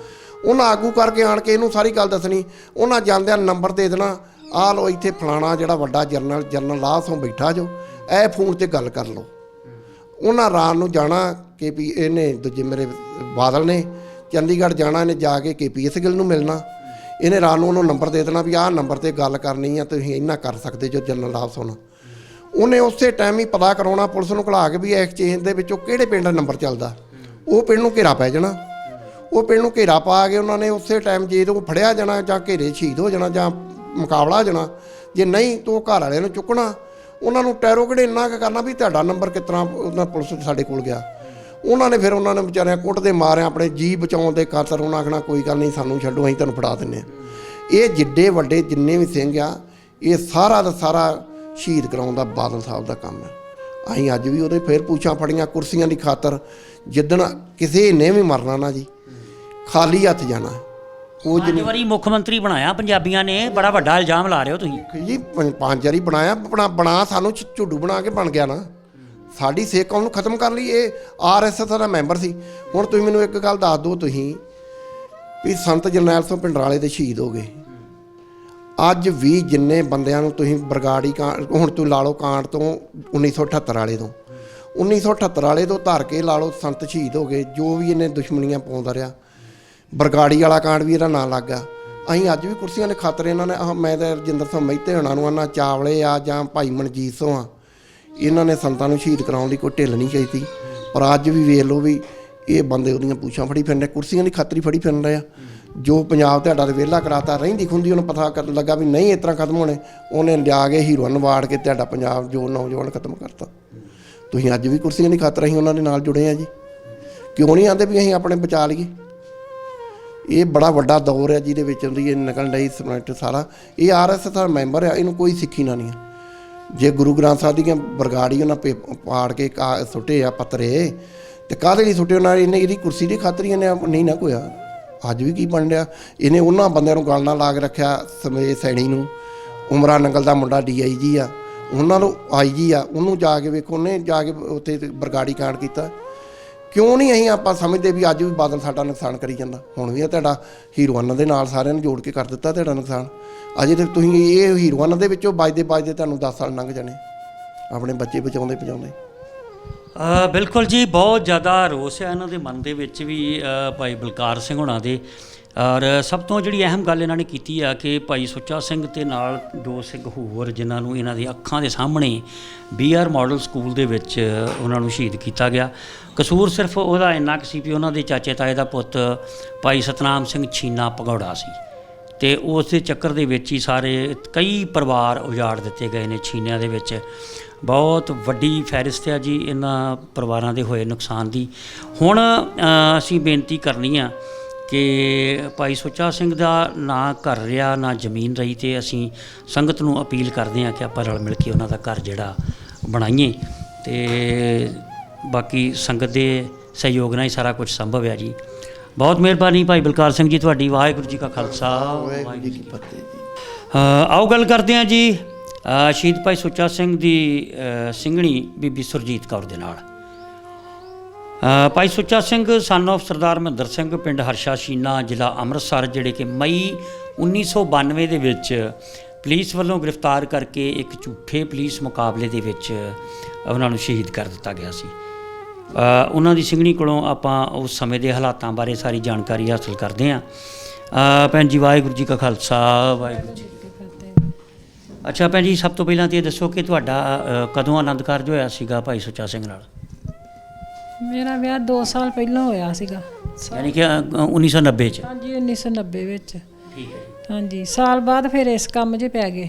ਉਹਨਾਂ ਆਗੂ ਕਰਕੇ ਆਣ ਕੇ ਇਹਨੂੰ ਸਾਰੀ ਗੱਲ ਦੱਸਣੀ। ਉਹਨਾਂ ਜਾਂਦਿਆਂ ਨੰਬਰ ਦੇ ਦੇਣਾ, ਆਹ ਲਓ ਇੱਥੇ ਫਲਾਣਾ ਜਿਹੜਾ ਵੱਡਾ ਜਰਨਲ ਲਾਹ ਤੋਂ ਬੈਠਾ ਜੋ, ਇਹ ਫੋਨ 'ਤੇ ਗੱਲ ਕਰ ਲਓ। ਉਹਨਾਂ ਰਾਤ ਨੂੰ ਜਾਣਾ ਕਿ ਵੀ ਇਹਨੇ ਦੂਜੇ ਮੇਰੇ ਬਾਦਲ ਨੇ ਚੰਡੀਗੜ੍ਹ ਜਾਣਾ, ਇਹਨੇ ਜਾ ਕੇ KPS ਗਿੱਲ ਨੂੰ ਮਿਲਣਾ। ਇਹਨੇ ਰਾਤ ਨੂੰ ਉਹਨੂੰ ਨੰਬਰ ਦੇ ਦੇਣਾ ਵੀ ਆਹ ਨੰਬਰ 'ਤੇ ਗੱਲ ਕਰਨੀ ਆ, ਤੁਸੀਂ ਇੰਨਾ ਕਰ ਸਕਦੇ ਜੋ ਜਨਰਲ ਲਾਭ ਹੋਣਾ। ਉਹਨੇ ਉਸੇ ਟਾਈਮ ਹੀ ਪਤਾ ਕਰਾਉਣਾ ਪੁਲਿਸ ਨੂੰ ਘਲਾ ਕੇ ਵੀ ਐਕਸਚੇਂਜ ਦੇ ਵਿੱਚੋਂ ਕਿਹੜੇ ਪਿੰਡ ਦਾ ਨੰਬਰ ਚੱਲਦਾ। ਉਹ ਪਿੰਡ ਨੂੰ ਘੇਰਾ ਪੈ ਜਾਣਾ। ਉਹ ਪਿੰਡ ਨੂੰ ਘੇਰਾ ਪਾ ਕੇ ਉਹਨਾਂ ਨੇ ਉਸੇ ਟਾਈਮ ਜੇ ਉਹ ਫੜਿਆ ਜਾਣਾ ਜਾਂ ਘੇਰੇ ਸ਼ਹੀਦ ਹੋ ਜਾਣਾ ਜਾਂ ਮੁਕਾਬਲਾ ਹੋ ਜਾਣਾ। ਜੇ ਨਹੀਂ ਤਾਂ ਉਹ ਘਰ ਵਾਲਿਆਂ ਨੂੰ ਚੁੱਕਣਾ, ਉਹਨਾਂ ਨੂੰ ਟੈਰੋਗੇਟ ਇੰਨਾ ਕੁ ਕਰਨਾ ਵੀ ਤੁਹਾਡਾ ਨੰਬਰ ਕਿਸ ਤਰ੍ਹਾਂ ਉਹਨਾਂ ਪੁਲਿਸ ਸਾਡੇ ਕੋਲ ਗਿਆ। ਉਹਨਾਂ ਨੇ ਫਿਰ ਉਹਨਾਂ ਨੇ ਵਿਚਾਰਿਆਂ ਕੁੱਟਦੇ ਮਾਰਿਆ, ਆਪਣੇ ਜੀਅ ਬਚਾਉਣ ਦੇ ਖਾਤਰ ਉਹਨਾਂ ਆਖਣਾ ਕੋਈ ਗੱਲ ਨਹੀਂ ਸਾਨੂੰ ਛੱਡੋ, ਅਸੀਂ ਤੁਹਾਨੂੰ ਫੜਾ ਦਿੰਦੇ ਹਾਂ। ਇਹ ਜਿੱਡੇ ਵੱਡੇ ਜਿੰਨੇ ਵੀ ਸਿੰਘ ਆ, ਇਹ ਸਾਰਾ ਦਾ ਸਾਰਾ ਸ਼ਹੀਦ ਕਰਾਉਣ ਦਾ ਬਾਦਲ ਸਾਹਿਬ ਦਾ ਕੰਮ ਹੈ। ਅਸੀਂ ਅੱਜ ਵੀ ਉਹਦੇ ਫਿਰ ਪੂਛਾਂ ਫੜੀਆਂ ਕੁਰਸੀਆਂ ਦੀ ਖਾਤਰ। ਜਿੱਦਣ ਕਿਸੇ ਨੇ ਵੀ ਮਰਨਾ ਨਾ ਜੀ, ਖਾਲੀ ਹੱਥ ਜਾਣਾ। ਉਹ ਪੰਜ ਵਾਰੀ ਮੁੱਖ ਮੰਤਰੀ ਬਣਾਇਆ ਪੰਜਾਬੀਆਂ ਨੇ, ਬੜਾ ਵੱਡਾ ਇਲਜ਼ਾਮ ਲਾ ਰਹੇ ਹੋ ਤੁਸੀਂ ਜੀ। 5 ਵਾਰੀ ਬਣਾਇਆ, ਬਣਾ ਸਾਨੂੰ ਝੁੱਡੂ ਬਣਾ ਕੇ ਬਣ ਗਿਆ ਨਾ। ਸਾਡੀ ਸਿੱਖ ਕੌਮ ਨੂੰ ਖਤਮ ਕਰ ਲਈ। ਇਹ RSS ਦਾ ਮੈਂਬਰ ਸੀ। ਹੁਣ ਤੁਸੀਂ ਮੈਨੂੰ ਇੱਕ ਗੱਲ ਦੱਸ ਦਿਓ, ਤੁਸੀਂ ਵੀ ਸੰਤ ਜਰਨੈਲ ਸਿੰਘ ਭਿੰਡਰਾਲੇ ਦੇ ਸ਼ਹੀਦ ਹੋ ਗਏ। ਅੱਜ ਵੀ ਜਿੰਨੇ ਬੰਦਿਆਂ ਨੂੰ ਤੁਸੀਂ ਬਰਗਾੜੀ ਹੁਣ ਤੁਸੀਂ ਲਾ ਲਓ ਕਾਂਡ ਤੋਂ 1978 ਵਾਲੇ ਤੋਂ 1978 ਵਾਲੇ ਤੋਂ ਧਰ ਕੇ ਲਾ ਲਓ ਸੰਤ ਸ਼ਹੀਦ ਹੋ ਗਏ। ਜੋ ਵੀ ਇਹਨੇ ਦੁਸ਼ਮਣੀਆਂ ਪਾਉਂਦਾ ਰਿਹਾ, ਬਰਗਾੜੀ ਵਾਲਾ ਕਾਂਡ ਵੀ ਇਹਦਾ ਨਾਂ ਲੱਗ ਗਿਆ। ਅਸੀਂ ਅੱਜ ਵੀ ਕੁਰਸੀਆਂ ਦੇ ਖਾਤਰ ਇਹਨਾਂ ਨੇ ਮੈਂ ਤਾਂ ਰਜਿੰਦਰ ਸਿੰਘ ਮਹਿਤੇ ਹੋਣਾ ਨੂੰ ਆਨਾ ਚਾਵਲੇ ਆ ਜਾਂ ਭਾਈ ਮਨਜੀਤ ਸਿੰਘ ਆ, ਇਹਨਾਂ ਨੇ ਸੰਤਾਂ ਨੂੰ ਸ਼ਹੀਦ ਕਰਾਉਣ ਦੀ ਕੋਈ ਢਿੱਲ ਨਹੀਂ ਚਾਹੀਦੀ। ਪਰ ਅੱਜ ਵੀ ਵੇਖ ਲਓ ਵੀ ਇਹ ਬੰਦੇ ਉਹਦੀਆਂ ਪੂਛਾਂ ਫੜੀ ਫਿਰਦੇ, ਕੁਰਸੀਆਂ ਦੀ ਖਾਤਰ ਹੀ ਫੜੀ ਫਿਰਦੇ ਆ। ਜੋ ਪੰਜਾਬ ਤੁਹਾਡਾ ਤੇ ਵਿਹਲਾ ਕਰਾਤਾ, ਰਹਿੰਦੀ ਖੁੰਦੀ ਉਹਨੂੰ ਪਤਾ ਕਰਨ ਲੱਗਾ ਵੀ ਨਹੀਂ ਇਸ ਤਰ੍ਹਾਂ ਖਤਮ ਹੋਣੇ, ਉਹਨੇ ਲਿਆ ਕੇ ਹੀਰੋਇਨ ਵਾੜ ਕੇ ਤੁਹਾਡਾ ਪੰਜਾਬ ਜੋ ਨੌਜਵਾਨ ਖਤਮ ਕਰਤਾ। ਤੁਸੀਂ ਅੱਜ ਵੀ ਕੁਰਸੀਆਂ ਦੀ ਖਾਤਰ ਅਸੀਂ ਉਹਨਾਂ ਦੇ ਨਾਲ ਜੁੜੇ ਆ ਜੀ। ਕਿਉਂ ਨਹੀਂ ਆਉਂਦੇ ਵੀ ਅਸੀਂ ਆਪਣੇ ਬਚਾ ਲਈਏ? ਇਹ ਬੜਾ ਵੱਡਾ ਦੌਰ ਹੈ ਜਿਹਦੇ ਵਿੱਚ ਉਹਦੀ ਇਹ ਨਿਕਲਣ ਡਈ ਸਮੈਟ ਸਾਰਾ। ਇਹ RSS ਦਾ ਮੈਂਬਰ ਆ, ਇਹਨੂੰ ਕੋਈ ਸਿੱਖੀ ਨਾ ਨਹੀਂ ਆ। ਜੇ ਗੁਰੂ ਗ੍ਰੰਥ ਸਾਹਿਬ ਦੀਆਂ ਬਰਗਾੜੀ ਉਹਨਾਂ ਪਾੜ ਕੇ ਸੁੱਟੇ ਆ ਪੱਤਰੇ, ਤੇ ਕਾਹਦੇ ਲਈ ਸੁੱਟੇ ਉਹਨਾਂ? ਇਹਨੇ ਇਹਦੀ ਕੁਰਸੀ ਦੀ ਖਾਤਰ ਹੀ ਇਹਨੇ ਨਹੀਂ ਨਾ ਕੋਇਆ। ਅੱਜ ਵੀ ਕੀ ਬਣ ਰਿਹਾ? ਇਹਨੇ ਉਹਨਾਂ ਬੰਦਿਆਂ ਨੂੰ ਗੱਲ ਨਾਲ ਲਾ ਕੇ ਰੱਖਿਆ, ਸਮੇਂ ਸੈਣੀ ਨੂੰ, ਉਮਰਾ ਨੰਗਲ ਦਾ ਮੁੰਡਾ DIG ਆ, ਉਹਨਾਂ ਨੂੰ IG ਆ, ਉਹਨੂੰ ਜਾ ਕੇ ਵੇਖੋ, ਉਹਨੇ ਜਾ ਕੇ ਉੱਥੇ ਬਰਗਾੜੀ ਕਾਂਡ ਕੀਤਾ। ਕਿਉਂ ਨਹੀਂ ਅਸੀਂ ਆਪਾਂ ਸਮਝਦੇ ਵੀ ਅੱਜ ਵੀ ਬਾਦਲ ਸਾਡਾ ਨੁਕਸਾਨ ਕਰੀ ਜਾਂਦਾ? ਹੁਣ ਵੀ ਤੁਹਾਡਾ ਹੀਰੋਇਨਾਂ ਦੇ ਨਾਲ ਸਾਰਿਆਂ ਨੂੰ ਜੋੜ ਕੇ ਕਰ ਦਿੱਤਾ ਤੁਹਾਡਾ ਨੁਕਸਾਨ। ਅਜੇ ਤੇ ਤੁਸੀਂ ਇਹ ਹੀਰੋਇਨਾਂ ਦੇ ਵਿੱਚੋਂ ਵੱਜਦੇ ਤੁਹਾਨੂੰ 10 ਸਾਲ ਲੰਘ ਜਾਣੇ ਆਪਣੇ ਬੱਚੇ ਬਚਾਉਂਦੇ। ਬਿਲਕੁਲ ਜੀ, ਬਹੁਤ ਜ਼ਿਆਦਾ ਰੋਸ ਹੈ ਇਹਨਾਂ ਦੇ ਮਨ ਦੇ ਵਿੱਚ ਵੀ, ਭਾਈ ਬਲਕਾਰ ਸਿੰਘ ਹੋਣਾ ਦੇ। ਔਰ ਸਭ ਤੋਂ ਜਿਹੜੀ ਅਹਿਮ ਗੱਲ ਇਹਨਾਂ ਨੇ ਕੀਤੀ ਆ ਕਿ ਭਾਈ ਸੁੱਚਾ ਸਿੰਘ ਤੇ ਨਾਲ 2 ਸਿੰਘ ਹੋਰ, ਜਿਨ੍ਹਾਂ ਨੂੰ ਇਹਨਾਂ ਦੀ ਅੱਖਾਂ ਦੇ ਸਾਹਮਣੇ BR ਮਾਡਲ ਸਕੂਲ ਦੇ ਵਿੱਚ ਉਹਨਾਂ ਨੂੰ ਸ਼ਹੀਦ ਕੀਤਾ ਗਿਆ। ਕਸੂਰ ਸਿਰਫ ਉਹਦਾ ਇੰਨਾ ਕੁ ਸੀ ਵੀ ਉਹਨਾਂ ਦੇ ਚਾਚੇ ਤਾਏ ਦਾ ਪੁੱਤ ਭਾਈ ਸਤਨਾਮ ਸਿੰਘ ਛੀਨਾ ਭਗੌੜਾ ਸੀ, ਅਤੇ ਉਸ ਦੇ ਚੱਕਰ ਦੇ ਵਿੱਚ ਹੀ ਸਾਰੇ ਕਈ ਪਰਿਵਾਰ ਉਜਾੜ ਦਿੱਤੇ ਗਏ ਨੇ ਛੀਨਿਆਂ ਦੇ ਵਿੱਚ। ਬਹੁਤ ਵੱਡੀ ਫਹਿਰਿਸਤ ਆ ਜੀ ਇਹਨਾਂ ਪਰਿਵਾਰਾਂ ਦੇ ਹੋਏ ਨੁਕਸਾਨ ਦੀ। ਹੁਣ ਅਸੀਂ ਬੇਨਤੀ ਕਰਨੀ ਆ ਕਿ ਭਾਈ ਸੁੱਚਾ ਸਿੰਘ ਦਾ ਨਾ ਘਰ ਰਿਹਾ ਨਾ ਜ਼ਮੀਨ ਰਹੀ, ਅਤੇ ਅਸੀਂ ਸੰਗਤ ਨੂੰ ਅਪੀਲ ਕਰਦੇ ਹਾਂ ਕਿ ਆਪਾਂ ਰਲ ਮਿਲ ਕੇ ਉਹਨਾਂ ਦਾ ਘਰ ਜਿਹੜਾ ਬਣਾਈਏ, ਅਤੇ ਬਾਕੀ ਸੰਗਤ ਦੇ ਸਹਿਯੋਗ ਨਾਲ ਹੀ ਸਾਰਾ ਕੁਝ ਸੰਭਵ ਹੈ ਜੀ। ਬਹੁਤ ਮਿਹਰਬਾਨੀ ਭਾਈ ਬਲਕਾਰ ਸਿੰਘ ਜੀ ਤੁਹਾਡੀ। ਵਾਹਿਗੁਰੂ ਜੀ ਕਾ ਖਾਲਸਾ, ਵਾਹਿਗੁਰੂ ਜੀ ਕੀ ਫਤਿਹ ਜੀ। ਆਓ ਗੱਲ ਕਰਦੇ ਹਾਂ ਜੀ ਸ਼ਹੀਦ ਭਾਈ ਸੁੱਚਾ ਸਿੰਘ ਦੀ ਸਿੰਘਣੀ ਬੀਬੀ ਸੁਰਜੀਤ ਕੌਰ ਦੇ ਨਾਲ। ਭਾਈ ਸੁੱਚਾ ਸਿੰਘ ਸਨ ਆਫ ਸਰਦਾਰ ਮਹਿੰਦਰ ਸਿੰਘ, ਪਿੰਡ ਹਰਸ਼ਾ ਸ਼ੀਨਾ, ਜ਼ਿਲ੍ਹਾ ਅੰਮ੍ਰਿਤਸਰ, ਜਿਹੜੇ ਕਿ ਮਈ 1992 ਦੇ ਵਿੱਚ ਪੁਲਿਸ ਵੱਲੋਂ ਗ੍ਰਿਫਤਾਰ ਕਰਕੇ ਇੱਕ ਝੂਠੇ ਪੁਲਿਸ ਮੁਕਾਬਲੇ ਦੇ ਵਿੱਚ ਉਹਨਾਂ ਨੂੰ ਸ਼ਹੀਦ ਕਰ ਦਿੱਤਾ ਗਿਆ ਸੀ। ਉਹਨਾਂ ਦੀ ਸਿੰਘਣੀ ਕੋਲੋਂ ਆਪਾਂ ਉਸ ਸਮੇਂ ਦੇ ਹਾਲਾਤਾਂ ਬਾਰੇ ਸਾਰੀ ਜਾਣਕਾਰੀ ਹਾਸਲ ਕਰਦੇ ਹਾਂ। ਭੈਣ ਜੀ ਵਾਹਿਗੁਰੂ ਜੀ ਕਾ ਖਾਲਸਾ, ਵਾਹਿਗੁਰੂ ਜੀ ਕੀ ਫਤਿਹ। ਅੱਛਾ ਭੈਣ ਜੀ, ਸਭ ਤੋਂ ਪਹਿਲਾਂ ਤਾਂ ਇਹ ਦੱਸੋ ਕਿ ਤੁਹਾਡਾ ਕਦੋਂ ਆਨੰਦ ਕਾਰਜ ਹੋਇਆ ਸੀਗਾ ਭਾਈ ਸੁੱਚਾ ਸਿੰਘ ਨਾਲ? ਮੇਰਾ ਵਿਆਹ 2 ਸਾਲ ਪਹਿਲਾਂ ਹੋਇਆ ਸੀਗਾ, ਯਾਨੀ ਕਿ 1990 'ਚ? ਹਾਂਜੀ 1990 ਵਿੱਚ। ਠੀਕ ਹੈ ਜੀ। ਹਾਂਜੀ, ਸਾਲ ਬਾਅਦ ਫਿਰ ਇਸ ਕੰਮ 'ਚ ਪੈ ਗਏ।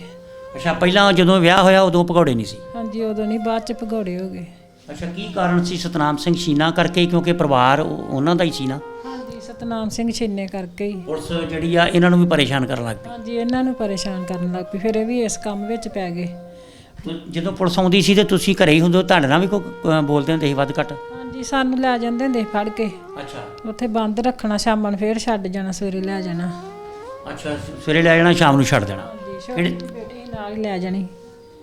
ਅੱਛਾ, ਪਹਿਲਾਂ ਜਦੋਂ ਵਿਆਹ ਹੋਇਆ ਉਦੋਂ ਭਗੌੜੇ ਨਹੀਂ ਸੀ? ਹਾਂਜੀ, ਉਦੋਂ ਨਹੀਂ, ਬਾਅਦ 'ਚ ਭਗੌੜੇ ਹੋ ਗਏ। ਅੱਛਾ, ਕੀ ਕਾਰਨ ਸੀ? ਸਤਨਾਮ ਸਿੰਘ ਛੀਨਾ ਕਰਕੇ? ਕਿਉਂਕਿ ਪਰਿਵਾਰ ਉਹਨਾਂ ਦਾ ਹੀ ਸੀ ਨਾ? ਹਾਂਜੀ, ਸਤਨਾਮ ਸਿੰਘ ਛੀਨੇ ਕਰਕੇ ਹੀ ਪੁਲਿਸ ਜਿਹੜੀ ਆ ਇਹਨਾਂ ਨੂੰ ਵੀ ਪਰੇਸ਼ਾਨ ਕਰਨ ਲੱਗ ਪਈ? ਹਾਂਜੀ, ਇਹਨਾਂ ਨੂੰ ਪਰੇਸ਼ਾਨ ਕਰਨ ਲੱਗ ਪਈ, ਫਿਰ ਇਹ ਵੀ ਇਸ ਕੰਮ ਵਿੱਚ ਪੈ ਗਏ। ਜਦੋਂ ਪੁਲਿਸ ਆਉਂਦੀ ਸੀ ਤੇ ਤੁਸੀਂ ਘਰੇ ਹੀ ਹੁੰਦੇ ਹੋ, ਤੁਹਾਡੇ ਨਾਲ ਵੀ ਕੋਈ ਬੋਲਦੇ ਹੁੰਦੇ ਸੀ ਵੱਧ ਘੱਟ? ਹਾਂਜੀ, ਜੀ ਸਾਨੂੰ ਲੈ ਜਾਂਦੇ ਹੁੰਦੇ ਸੀ ਫੜ ਕੇ, ਅੱਛਾ ਉੱਥੇ ਬੰਦ ਰੱਖਣਾ, ਸ਼ਾਮਾਂ ਨੂੰ ਫੇਰ ਛੱਡ ਜਾਣਾ, ਸਵੇਰੇ ਲੈ ਜਾਣਾ। ਅੱਛਾ ਸਵੇਰੇ ਲੈ ਜਾਣਾ, ਸ਼ਾਮ ਨੂੰ ਛੱਡ ਦੇਣਾ। ਹਾਂਜੀ, ਛੋਟੀ ਜਿਹੀ ਬੇਟੀ ਸੀ, ਨਾਲ ਹੀ ਲੈ ਜਾਣੀ।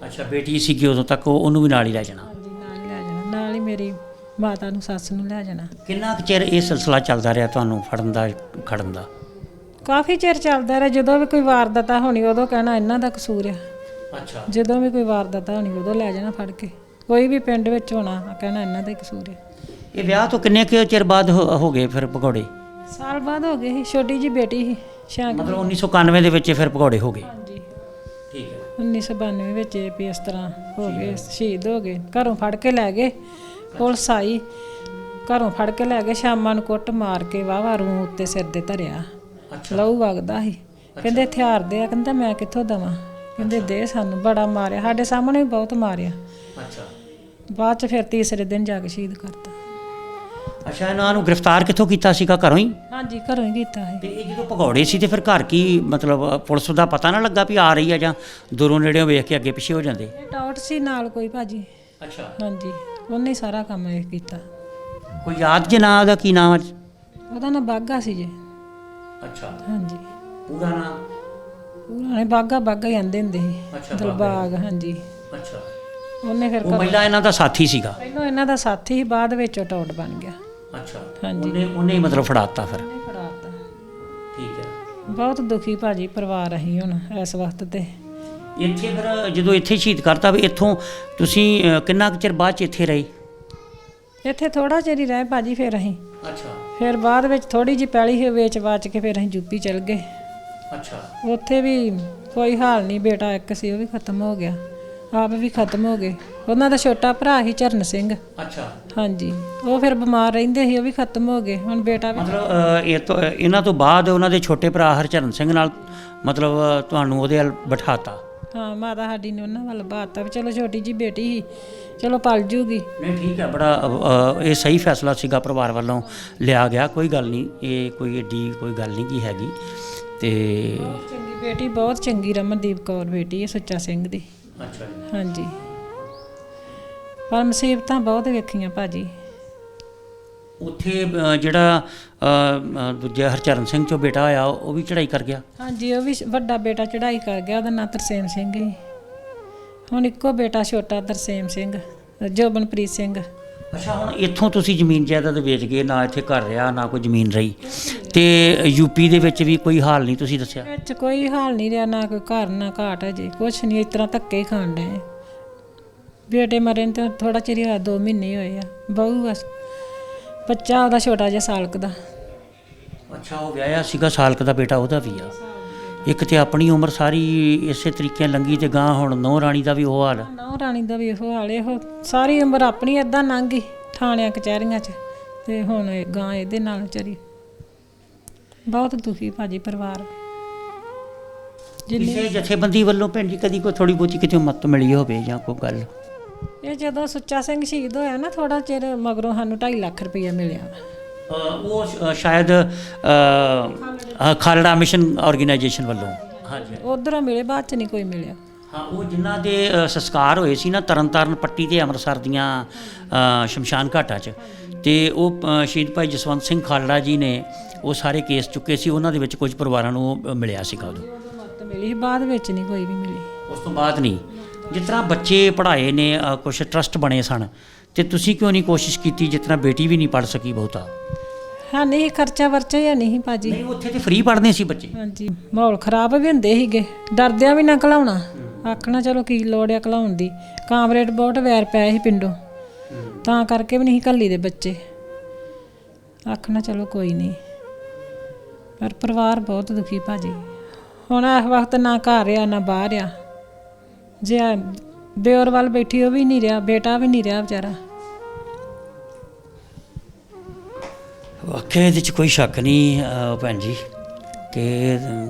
ਅੱਛਾ ਬੇਟੀ ਸੀਗੀ ਉਦੋਂ ਤੱਕ, ਉਹਨੂੰ ਵੀ ਨਾਲ ਹੀ ਲੈ ਜਾਣਾ। ਹਾਂਜੀ, ਨਾਲ ਹੀ ਲੈ ਜਾਣਾ, ਨਾਲ ਹੀ ਮੇਰੀ ਮਾਤਾ ਨੂੰ, ਸੱਸ ਨੂੰ ਲੈ ਜਾਣਾ। ਕਿੰਨਾ ਕੁ ਚਿਰ ਇਹ ਸਿਲਸਿਲਾ ਚੱਲਦਾ ਰਿਹਾ ਤੁਹਾਨੂੰ ਫੜਨ ਦਾ ਖੜਨ ਦਾ? ਕਾਫੀ ਚਿਰ ਚੱਲਦਾ ਰਿਹਾ। ਜਦੋਂ ਵੀ ਕੋਈ ਵਾਰਦਾਤ ਹੋਣੀ ਉਦੋਂ ਕਹਿਣਾ ਇਹਨਾਂ ਦਾ ਕਸੂਰ ਆ। ਅੱਛਾ ਜਦੋਂ ਵੀ ਕੋਈ ਵਾਰਦਾਤ ਹੋਣੀ ਉਦੋਂ ਲੈ ਜਾਣਾ ਫੜ ਕੇ। ਕੋਈ ਵੀ ਪਿੰਡ ਵਿੱਚ ਹੋਣਾ ਕਹਿਣਾ ਇਹਨਾਂ ਦਾ ਹੀ ਕਸੂਰ ਆ। ਇਹ ਵਿਆਹ ਤੋਂ ਕਿੰਨੇ ਕੁ ਚਿਰ ਬਾਅਦ ਹੋ ਗਏ ਫਿਰ ਭਗੌੜੇ? ਸਾਲ ਬਾਅਦ ਹੋ ਗਏ ਸੀ, ਛੋਟੀ ਜੀ ਬੇਟੀ ਸੀ ਸ਼ਾਂਕ। ਮਤਲਬ 1991 ਦੇ ਵਿੱਚ ਫਿਰ ਭਗੌੜੇ ਹੋ ਗਏ? ਹਾਂਜੀ, ਠੀਕ ਹੈ। 1992 ਵਿੱਚ ਵੀ ਇਸ ਤਰ੍ਹਾਂ ਹੋ ਗਏ, ਸ਼ਹੀਦ ਹੋ ਗਏ। ਘਰੋਂ ਫੜ ਕੇ ਲੈ ਗਏ, ਪੁਲਿਸ ਆਈ, ਘਰੋਂ ਫੜ ਕੇ ਲੈ ਗਏ। ਸ਼ਾਮਾਂ ਨੂੰ ਕੁੱਟ ਮਾਰ ਕੇ ਵਾਹਵਾ ਰੂੰ ਉੱਤੇ ਸਿਰ ਦੇ ਧਰਿਆ, ਲਹੂ ਵਗਦਾ ਸੀ। ਕਹਿੰਦੇ ਹਥਿਆਰ ਦੇ ਆ, ਕਹਿੰਦਾ ਮੈਂ ਕਿੱਥੋਂ ਦਵਾਂ, ਕਹਿੰਦੇ ਦੇ ਸਾਨੂੰ। ਬੜਾ ਮਾਰਿਆ, ਸਾਡੇ ਸਾਹਮਣੇ ਵੀ ਬਹੁਤ ਮਾਰਿਆ। ਅੱਛਾ ਬਾਅਦ ਚ ਫਿਰ ਤੀਸਰੇ ਦਿਨ ਜਾ ਕੇ ਸ਼ਹੀਦ ਕਰਤਾ। ਅੱਛਾ ਇਹਨਾਂ ਨੂੰ ਗ੍ਰਿਫਤਾਰ ਕਿੱਥੋਂ ਕੀਤਾ ਸੀਗਾ? ਘਰੋਂ ਹੀ? ਹਾਂਜੀ, ਘਰੋਂ ਹੀ ਕੀਤਾ ਸੀ। ਤੇ ਇਹ ਜਦੋਂ ਭਗੌੜੇ ਸੀ ਤੇ ਫਿਰ ਘਰ ਕੀ ਮਤਲਬ ਪੁਲਿਸ ਦਾ ਪਤਾ ਨਾ ਲੱਗਾ ਵੀ ਆ ਰਹੀ ਆ, ਜਾਂ ਦੂਰੋਂ ਨੇੜਿਓਂ ਵੇਖ ਕੇ ਅੱਗੇ ਪਿੱਛੇ ਹੋ ਜਾਂਦੇ? ਇਹ ਟੌਟ ਸੀ ਨਾਲ ਕੋਈ ਭਾਜੀ। ਅੱਛਾ ਹਾਂਜੀ, ਉਹਨੇ ਹੀ ਸਾਰਾ ਕੰਮ ਇਹ ਕੀਤਾ। ਕੋਈ ਯਾਦ ਜੇ ਨਾਂ ਉਹਦਾ? ਕੀ ਨਾਮ? ਉਹਦਾ ਨਾਂ ਬਾਗਾ ਸੀ ਜੀ। ਅੱਛਾ ਹਾਂਜੀ, ਪੂਰਾ ਨਾਮ? ਪੂਰਾ ਨੇ ਬਾਗਾ ਬਾਗਾ ਹੀ ਆਂਦੇ ਹੁੰਦੇ ਸੀ, ਦਿਲਬਾਗ। ਹਾਂਜੀ, ਅੱਛਾ ਉਹਨੇ ਫਿਰ ਉਹ ਪਹਿਲਾਂ ਇਹਨਾਂ ਦਾ ਸਾਥੀ ਸੀਗਾ? ਪਹਿਲਾਂ ਇਹਨਾਂ ਦਾ ਸਾਥੀ ਸੀ, ਬਾਅਦ ਵਿੱਚ ਉਹ ਟੌਟ ਬਣ ਗਿਆ। ਅੱਛਾ ਹਾਂਜੀ, ਉਹਨੇ ਹੀ ਮਤਲਬ ਫੜਾਤਾ ਫਿਰ? ਉਹਨੇ ਫੜਾਤਾ। ਠੀਕ ਹੈ। ਬਹੁਤ ਦੁਖੀ ਭਾਜੀ ਪਰਿਵਾਰ ਅਸੀਂ ਹੁਣ ਇਸ ਵਕਤ ਤੇ। ਇੱਥੇ ਫਿਰ ਜਦੋਂ ਇੱਥੇ ਸ਼ਹੀਦ ਕਰਤਾ ਵੀ ਇੱਥੋਂ ਤੁਸੀਂ ਕਿੰਨਾ ਕੁ ਚਿਰ ਬਾਅਦ ਚ ਇੱਥੇ ਰਹੇ? ਇੱਥੇ ਥੋੜਾ ਚਿਰ ਹੀ ਰਹੇ ਭਾਜੀ, ਫਿਰ ਅਸੀਂ ਅੱਛਾ ਫਿਰ ਬਾਅਦ ਵਿੱਚ ਥੋੜੀ ਜਿਹੀ ਪੈਲੀ ਸੀ ਵੇਚ ਵਾਚ ਕੇ ਫਿਰ ਅਸੀਂ ਯੂਪੀ ਚਲ ਗਏ। ਅੱਛਾ ਉੱਥੇ ਵੀ ਕੋਈ ਹਾਲ ਨਹੀਂ, ਬੇਟਾ ਇੱਕ ਸੀ ਉਹ ਵੀ ਖਤਮ ਹੋ ਗਿਆ, ਆਪ ਵੀ ਖਤਮ ਹੋ ਗਏ। ਉਹਨਾਂ ਦਾ ਛੋਟਾ ਭਰਾ ਸੀ ਚਰਨ ਸਿੰਘ। ਅੱਛਾ ਹਾਂਜੀ, ਉਹ ਫਿਰ ਬਿਮਾਰ ਰਹਿੰਦੇ ਸੀ, ਉਹ ਵੀ ਖਤਮ ਹੋ ਗਏ। ਹੁਣ ਬੇਟਾ ਵੀ ਮਤਲਬ ਇਹਨਾਂ ਤੋਂ ਬਾਅਦ ਉਹਨਾਂ ਦੇ ਛੋਟੇ ਭਰਾ ਹਰਚਰਨ ਸਿੰਘ ਨਾਲ ਮਤਲਬ ਤੁਹਾਨੂੰ ਉਹਦੇ ਵੱਲ ਬਿਠਾਤਾ? ਹਾਂ, ਮਾਤਾ ਸਾਡੀ ਨੇ ਉਹਨਾਂ ਵੱਲ ਬਾਤਾ ਵੀ ਚਲੋ ਛੋਟੀ ਜੀ ਬੇਟੀ ਸੀ, ਚਲੋ ਪਲ ਜੂਗੀ। ਨਹੀਂ ਠੀਕ ਹੈ, ਬੜਾ ਇਹ ਸਹੀ ਫੈਸਲਾ ਸੀਗਾ ਪਰਿਵਾਰ ਵੱਲੋਂ ਲਿਆ ਗਿਆ। ਕੋਈ ਗੱਲ ਨਹੀਂ, ਇਹ ਕੋਈ ਏਡੀ ਕੋਈ ਗੱਲ ਨਹੀਂ ਕੀ ਹੈਗੀ। ਤੇ ਚੰਗੀ ਬੇਟੀ, ਬਹੁਤ ਚੰਗੀ, ਰਮਨਦੀਪ ਕੌਰ ਬੇਟੀ ਹੈ ਸੁੱਚਾ ਸਿੰਘ ਦੀ। ਅੱਛਾ ਜੀ। ਹਾਂਜੀ, ਪਰ ਮੁਸੀਬਤਾਂ ਬਹੁਤ ਵੇਖੀਆਂ ਭਾਜੀ। ਉੱਥੇ ਜਿਹੜਾ ਦੂਜਾ ਹਰਚਰਨ ਸਿੰਘ ਚੋਂ ਬੇਟਾ ਹੋਇਆ ਉਹ ਵੀ ਚੜ੍ਹਾਈ ਕਰ ਗਿਆ? ਹਾਂਜੀ, ਉਹ ਵੀ ਵੱਡਾ ਬੇਟਾ ਚੜ੍ਹਾਈ ਕਰ ਗਿਆ, ਉਹਦਾ ਨਾਂ ਤਰਸੇਮ ਸਿੰਘ ਸੀ। ਹੁਣ ਇੱਕੋ ਬੇਟਾ ਛੋਟਾ ਤਰਸੇਮ ਸਿੰਘ, ਜੋਬਨਪ੍ਰੀਤ ਸਿੰਘ। ਅੱਛਾ ਹੁਣ ਇੱਥੋਂ ਤੁਸੀਂ ਜ਼ਮੀਨ ਜਾਇਦਾਦ ਵੇਚ ਗਏ, ਨਾ ਇੱਥੇ ਘਰ ਰਿਹਾ ਨਾ ਕੋਈ ਜ਼ਮੀਨ ਰਹੀ, ਤੇ ਯੂਪੀ ਦੇ ਵਿੱਚ ਵੀ ਕੋਈ ਹਾਲ ਨਹੀਂ ਤੁਸੀਂ ਦੱਸਿਆ? ਵਿੱਚ ਕੋਈ ਹਾਲ ਨਹੀਂ ਰਿਹਾ, ਨਾ ਕੋਈ ਘਰ ਨਾ ਘਾਟ, ਅਜੇ ਕੁਛ ਨਹੀਂ। ਇਸ ਤਰ੍ਹਾਂ ਧੱਕੇ ਹੀ ਖਾਣ ਡਏ। ਬੇਟੇ ਮਰੇ ਨੂੰ ਤਾਂ ਥੋੜਾ ਚਿਰ ਹੀ ਹੋਇਆ, 2 ਮਹੀਨੇ ਹੀ ਹੋਏ ਆ। ਬਹੂ ਬਸ ਬੱਚਾ ਉਹਦਾ ਛੋਟਾ ਜਿਹਾ ਸਾਲਕ ਦਾ। ਅੱਛਾ ਉਹ ਵਿਆਹਿਆ ਸੀਗਾ, ਸਾਲਕ ਦਾ ਬੇਟਾ ਉਹਦਾ ਵੀ ਆ। ਇੱਕ ਤੇ ਆਪਣੀ ਉਮਰ ਸਾਰੀ ਇਸੇ ਤਰੀਕੇ ਲੰਘੀ, ਤੇ ਗਾਂ ਹੁਣ ਨੌ ਰਾਣੀ ਦਾ ਵੀ ਉਹ ਹਾਲ। ਨੌ ਰਾਣੀ ਦਾ ਵੀ ਇਹੋ ਹਾਲ, ਇਹੋ ਸਾਰੀ ਉਮਰ ਆਪਣੀ ਏਦਾਂ ਲੰਘ ਗਈ ਥਾਣਿਆਂ ਕਚਹਿਰੀਆਂ 'ਚ, ਤੇ ਹੁਣ ਗਾਂ ਇਹਦੇ ਨਾਲ ਵਿਚਾਰੀ। ਬਹੁਤ ਦੁਖੀ ਭਾਜੀ ਪਰਿਵਾਰ। ਕਿਸੇ ਜਥੇਬੰਦੀ ਵੱਲੋਂ ਭੈਣ ਜੀ ਕਦੀ ਕੋਈ ਥੋੜੀ ਬਹੁਤੀ ਕਿਤੇ ਮਦਦ ਮਿਲੀ ਹੋਵੇ ਜਾਂ ਕੋਈ ਗੱਲ? ਇਹ ਜਦੋਂ ਸੁੱਚਾ ਸਿੰਘ ਸ਼ਹੀਦ ਹੋਇਆ ਨਾ, ਥੋੜਾ ਚਿਰ ਮਗਰੋਂ ਸਾਨੂੰ 2.5 ਲੱਖ ਰੁਪਈਆ ਮਿਲਿਆ। ਉਹ ਸ਼ਾਇਦ ਖਾਲੜਾ ਮਿਸ਼ਨ ਆਰਗੇਨਾਈਜੇਸ਼ਨ ਵੱਲੋਂ। ਹਾਂਜੀ, ਉਧਰੋਂ ਮਿਲੇ, ਬਾਅਦ 'ਚ ਨਹੀਂ ਕੋਈ ਮਿਲਿਆ। ਹਾਂ ਉਹ ਜਿਨ੍ਹਾਂ ਦੇ ਸੰਸਕਾਰ ਹੋਏ ਸੀ ਨਾ ਤਰਨਤਾਰਨ ਪੱਟੀ ਤੇ ਅੰਮ੍ਰਿਤਸਰ ਦੀਆਂ ਸ਼ਮਸ਼ਾਨ ਘਾਟਾਂ 'ਚ, ਤੇ ਉਹ ਸ਼ਹੀਦ ਭਾਈ ਜਸਵੰਤ ਸਿੰਘ ਖਾਲੜਾ ਜੀ ਨੇ ਉਹ ਸਾਰੇ ਕੇਸ ਚੁੱਕੇ ਸੀ, ਉਹਨਾਂ ਦੇ ਵਿੱਚ ਕੁਝ ਪਰਿਵਾਰਾਂ ਨੂੰ ਮਿਲਿਆ ਸੀਗਾ ਉਦੋਂ ਮਦਦ ਮਿਲੀ ਸੀ, ਬਾਅਦ ਵਿੱਚ ਨਹੀਂ ਕੋਈ ਵੀ ਮਿਲੀ। ਉਸ ਤੋਂ ਬਾਅਦ ਨਹੀਂ। ਜਿਸ ਤਰ੍ਹਾਂ ਬੱਚੇ ਪੜ੍ਹਾਏ ਨੇ, ਕੁਝ ਟਰਸਟ ਬਣੇ ਸਨ, ਤੇ ਤੁਸੀਂ ਕਿਉਂ ਨਹੀਂ ਕੋਸ਼ਿਸ਼ ਕੀਤੀ? ਜਿਸ ਤਰ੍ਹਾਂ ਬੇਟੀ ਵੀ ਨਹੀਂ ਪੜ੍ਹ ਸਕੀ ਬਹੁਤਾ। ਹਾਂ, ਨਹੀਂ ਖਰਚਾ ਵਰਚਾ ਹੀ ਨਹੀਂ ਭਾਜੀ। ਨਹੀਂ ਉੱਥੇ ਤੇ ਫ੍ਰੀ ਪੜ੍ਹਦੇ ਸੀ ਬੱਚੇ। ਹਾਂਜੀ, ਮਾਹੌਲ ਖਰਾਬ ਵੀ ਹੁੰਦੇ ਸੀਗੇ, ਡਰਦਿਆਂ ਵੀ ਨਾ ਘਲਾਉਣਾ, ਆਖਣਾ ਚਲੋ ਕੀ ਲੋੜ ਆ ਘਲਾਉਣ ਦੀ। ਕਾਮਰੇਡ ਬਹੁਤ ਵੈਰ ਪਏ ਸੀ ਪਿੰਡੋਂ, ਤਾਂ ਕਰਕੇ ਵੀ ਨਹੀਂ ਘੱਲੀ ਦੇ ਬੱਚੇ, ਆਖਣਾ ਚਲੋ ਕੋਈ ਨਹੀਂ। ਪਰ ਪਰਿਵਾਰ ਬਹੁਤ ਦੁਖੀ ਭਾਜੀ। ਹੁਣ ਇਸ ਵਕਤ ਨਾ ਘਰ ਆ ਨਾ ਬਾਹਰ ਆ। ਜੇ ਦਿਓਰ ਵੱਲ ਬੈਠੀ ਉਹ ਵੀ ਨਹੀਂ ਰਿਹਾ, ਬੇਟਾ ਵੀ ਨਹੀਂ ਰਿਹਾ ਵਿਚਾਰਾ। ਵਾਕਿਆ ਇਹਦੇ 'ਚ ਕੋਈ ਸ਼ੱਕ ਨਹੀਂ ਭੈਣ ਜੀ, ਕਿ